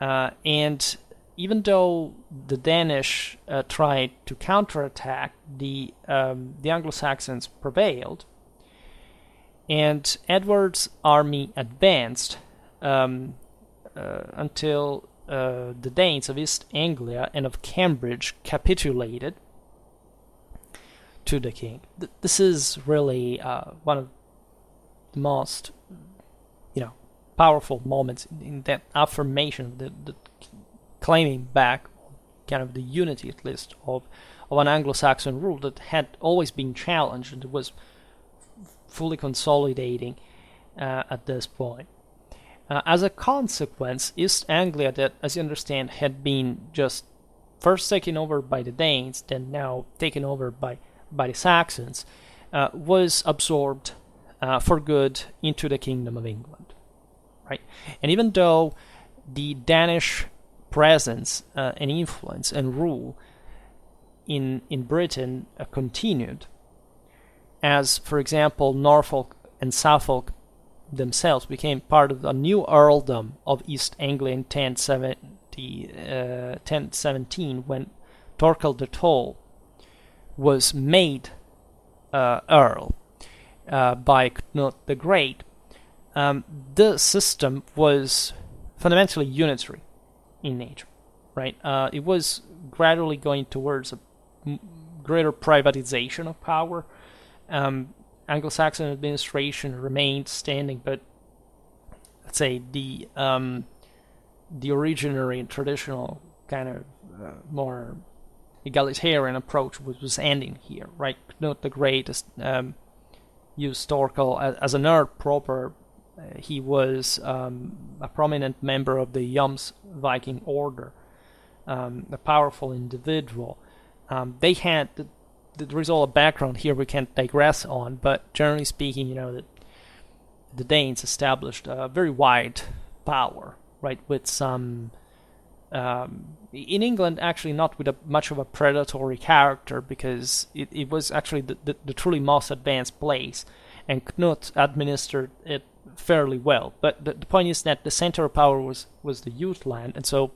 and even though the Danish tried to counterattack, the Anglo-Saxons prevailed, and Edward's army advanced until the Danes of East Anglia and of Cambridge capitulated to the king. This is really one of the most powerful moments in that affirmation, the claiming back kind of the unity, at least, of an Anglo-Saxon rule that had always been challenged and was fully consolidating at this point. As a consequence, East Anglia, that, as you understand, had been just first taken over by the Danes, then now taken over by the Saxons, was absorbed for good into the Kingdom of England. Right, and even though the Danish presence and influence and rule in Britain continued, as, for example, Norfolk and Suffolk themselves became part of the new earldom of East Anglia in 1017, when Torkel de Tol was made earl by Knut the Great. The system was fundamentally unitary in nature, right? It was gradually going towards a greater privatization of power. Anglo-Saxon administration remained standing, but let's say the originary and traditional kind of more egalitarian approach was ending here, right? Knut the Great used Torkel as an earl proper. He was a prominent member of the Jomsviking order, a powerful individual. They had there is all a background here we can't digress on, but generally speaking, the Danes established a very wide power, right, with some in England actually not with much of a predatory character, because it was actually the truly most advanced place, and Knut administered it fairly well. But the point is that the center of power was the Jutland, and so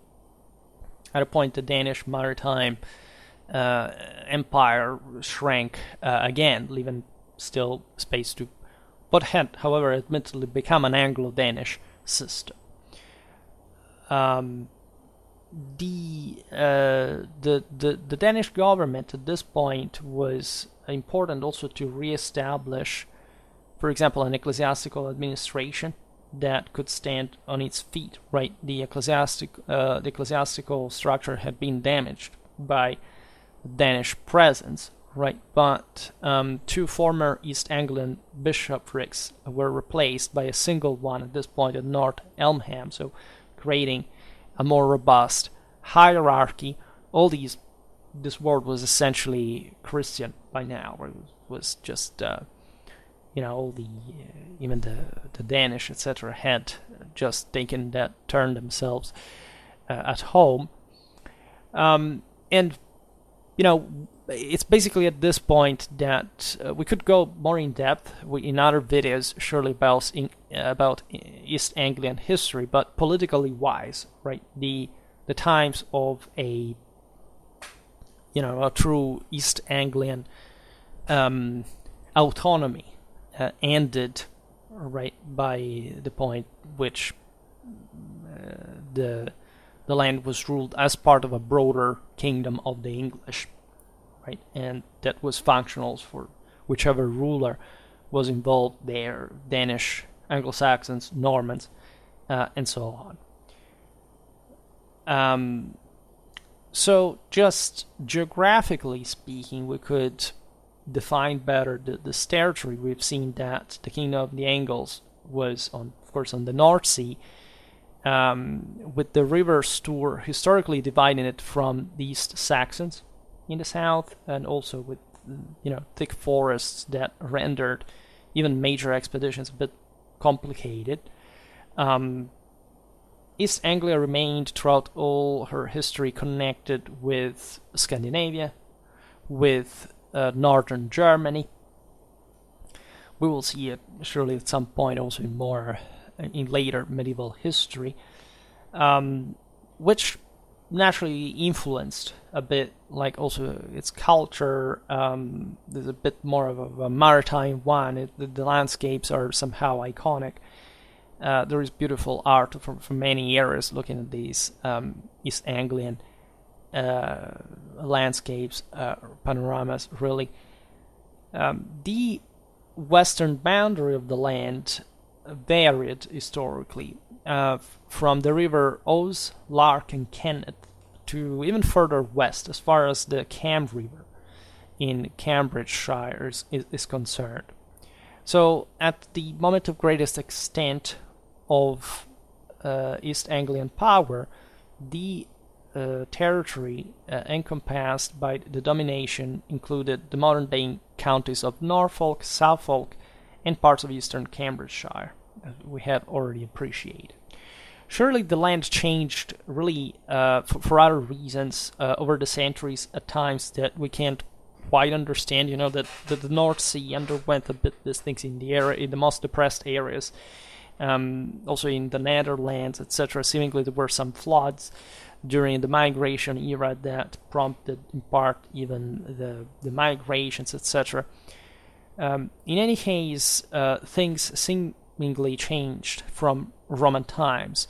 at a point the Danish maritime empire shrank again, leaving still space to what had, however, admittedly become an Anglo-Danish system. The Danish government at this point was important also to re-establish, for example, an ecclesiastical administration that could stand on its feet. Right, the ecclesiastical structure had been damaged by Danish presence, right? But two former East Anglian bishoprics were replaced by a single one at this point at North Elmham, so creating a more robust hierarchy. This world was essentially Christian by now. It was just all even the Danish, etc., had just taken that turn themselves at home, and it's basically at this point that we could go more in depth in other videos, surely about East Anglian history, but politically wise, right? The times of a true East Anglian autonomy ended, right, by the point which the land was ruled as part of a broader kingdom of the English, right? And that was functional for whichever ruler was involved there, Danish, Anglo-Saxons, Normans, and so on. So just geographically speaking, we could define better this territory. We've seen that the Kingdom of the Angles was, of course, on the North Sea, with the river Stour historically dividing it from the East Saxons in the south, and also with thick forests that rendered even major expeditions a bit complicated. East Anglia remained throughout all her history connected with Scandinavia, with northern Germany. We will see it surely at some point also in later medieval history, which naturally influenced a bit, like also its culture. There's a bit more of a maritime one. The landscapes are somehow iconic. There is beautiful art from many areas looking at these East Anglian landscapes, panoramas, really. The western boundary of the land varied historically from the river Ouse, Lark, and Kennet to even further west, as far as the Cam River in Cambridgeshire is concerned. So at the moment of greatest extent of East Anglian power, the territory encompassed by the domination included the modern-day counties of Norfolk, Suffolk, and parts of eastern Cambridgeshire, as we have already appreciated. Surely the land changed really for other reasons over the centuries, at times that we can't quite understand, that the North Sea underwent a bit these things in the most depressed areas. Also in the Netherlands, etc. Seemingly there were some floods during the migration era that prompted in part even the migrations, etc. In any case, things seemingly changed from Roman times.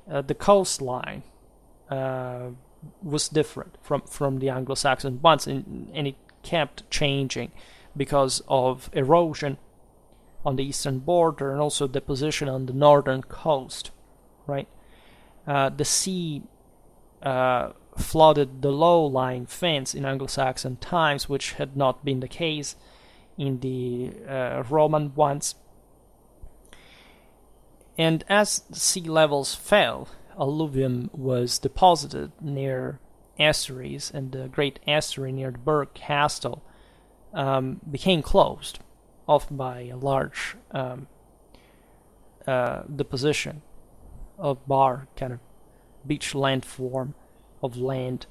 The coastline was different from the Anglo-Saxon ones, and it kept changing because of erosion on the eastern border and also the position on the northern coast, right? The sea flooded the low-lying fens in Anglo-Saxon times, which had not been the case in the Roman ones. And as sea levels fell, alluvium was deposited near estuaries, and the great estuary near the Burgh Castle became closed off by a large deposition of bar, kind of beach landform of land.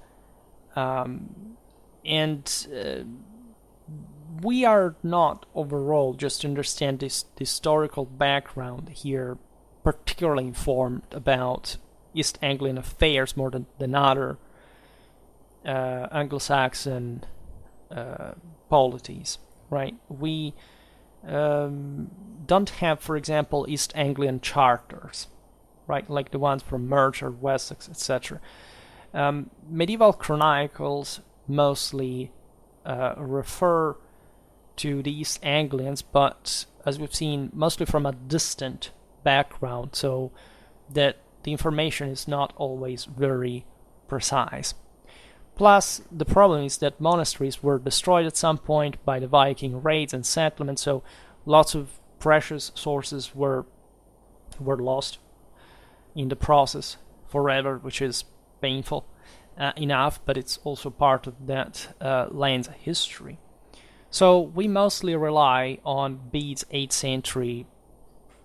We are not overall, just to understand this historical background here, particularly informed about East Anglian affairs more than other Anglo-Saxon polities, right? We don't have, for example, East Anglian charters, right, like the ones from Mercia, Wessex, etc. Medieval chronicles mostly refer to the East Anglians, but as we've seen, mostly from a distant background, so that the information is not always very precise. Plus, the problem is that monasteries were destroyed at some point by the Viking raids and settlements, so lots of precious sources were lost in the process forever, which is painful enough, but it's also part of that land's history. So we mostly rely on Bede's 8th century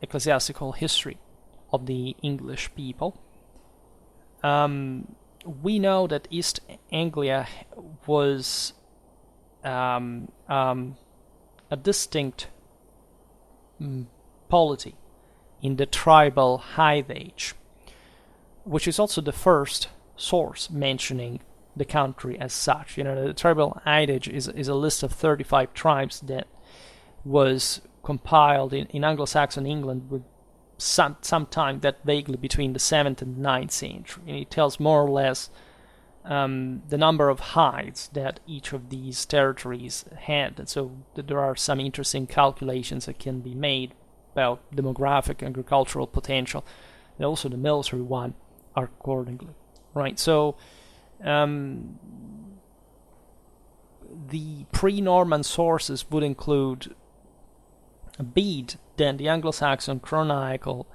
ecclesiastical history of the English people. We know that East Anglia was a distinct polity in the tribal Hive Age, which is also the first source mentioning the country as such. The tribal Hive Age is a list of 35 tribes that was compiled in Anglo-Saxon England with some time that vaguely between the 7th and 9th century, and it tells more or less the number of hides that each of these territories had. And so there are some interesting calculations that can be made about demographic, agricultural potential, and also the military one accordingly, right? So the pre-Norman sources would include Bede, then the Anglo-Saxon Chronicle,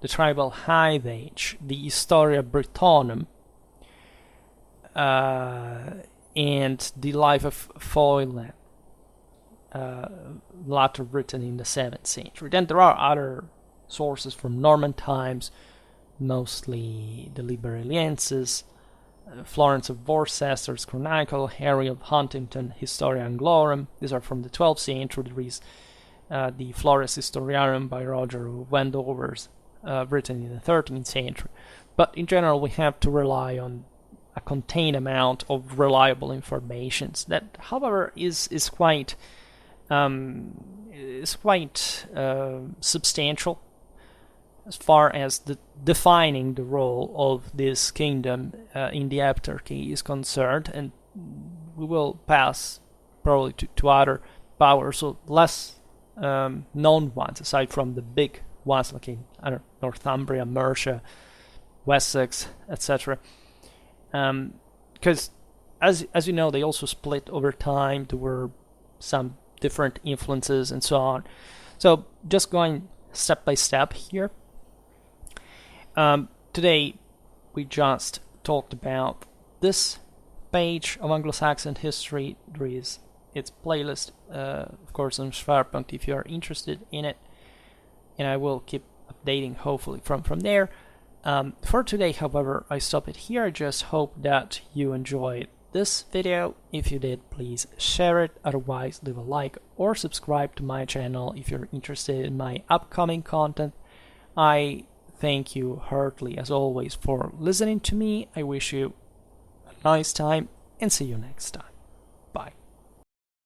the Tribal Hive Age, the Historia Brittonum, and the Life of Foylan, latter written in the 7th century. Then there are other sources from Norman times, mostly the Liberaliensis, Florence of Worcester's Chronicle, Harry of Huntington, Historia Anglorum. These are from the 12th century. There is the Flores Historiarum by Roger of Wendover's, written in the 13th century. But in general, we have to rely on a contained amount of reliable information. That, however, is quite substantial as far as defining the role of this kingdom in the Heptarchy is concerned, and we will pass probably to other powers, so less known ones, aside from the big ones like in Northumbria, Mercia, Wessex, etc. Because as you know, they also split over time. There were some different influences and so on. So just going step by step here. Today we just talked about this page of Anglo-Saxon history. There is its playlist, of course, on Schwerpunkt if you are interested in it, and I will keep updating hopefully from there. For today, however, I stop it here. I just hope that you enjoyed this video. If you did, please share it. Otherwise, leave a like or subscribe to my channel if you're interested in my upcoming content. I thank you heartily, as always, for listening to me. I wish you a nice time and see you next time.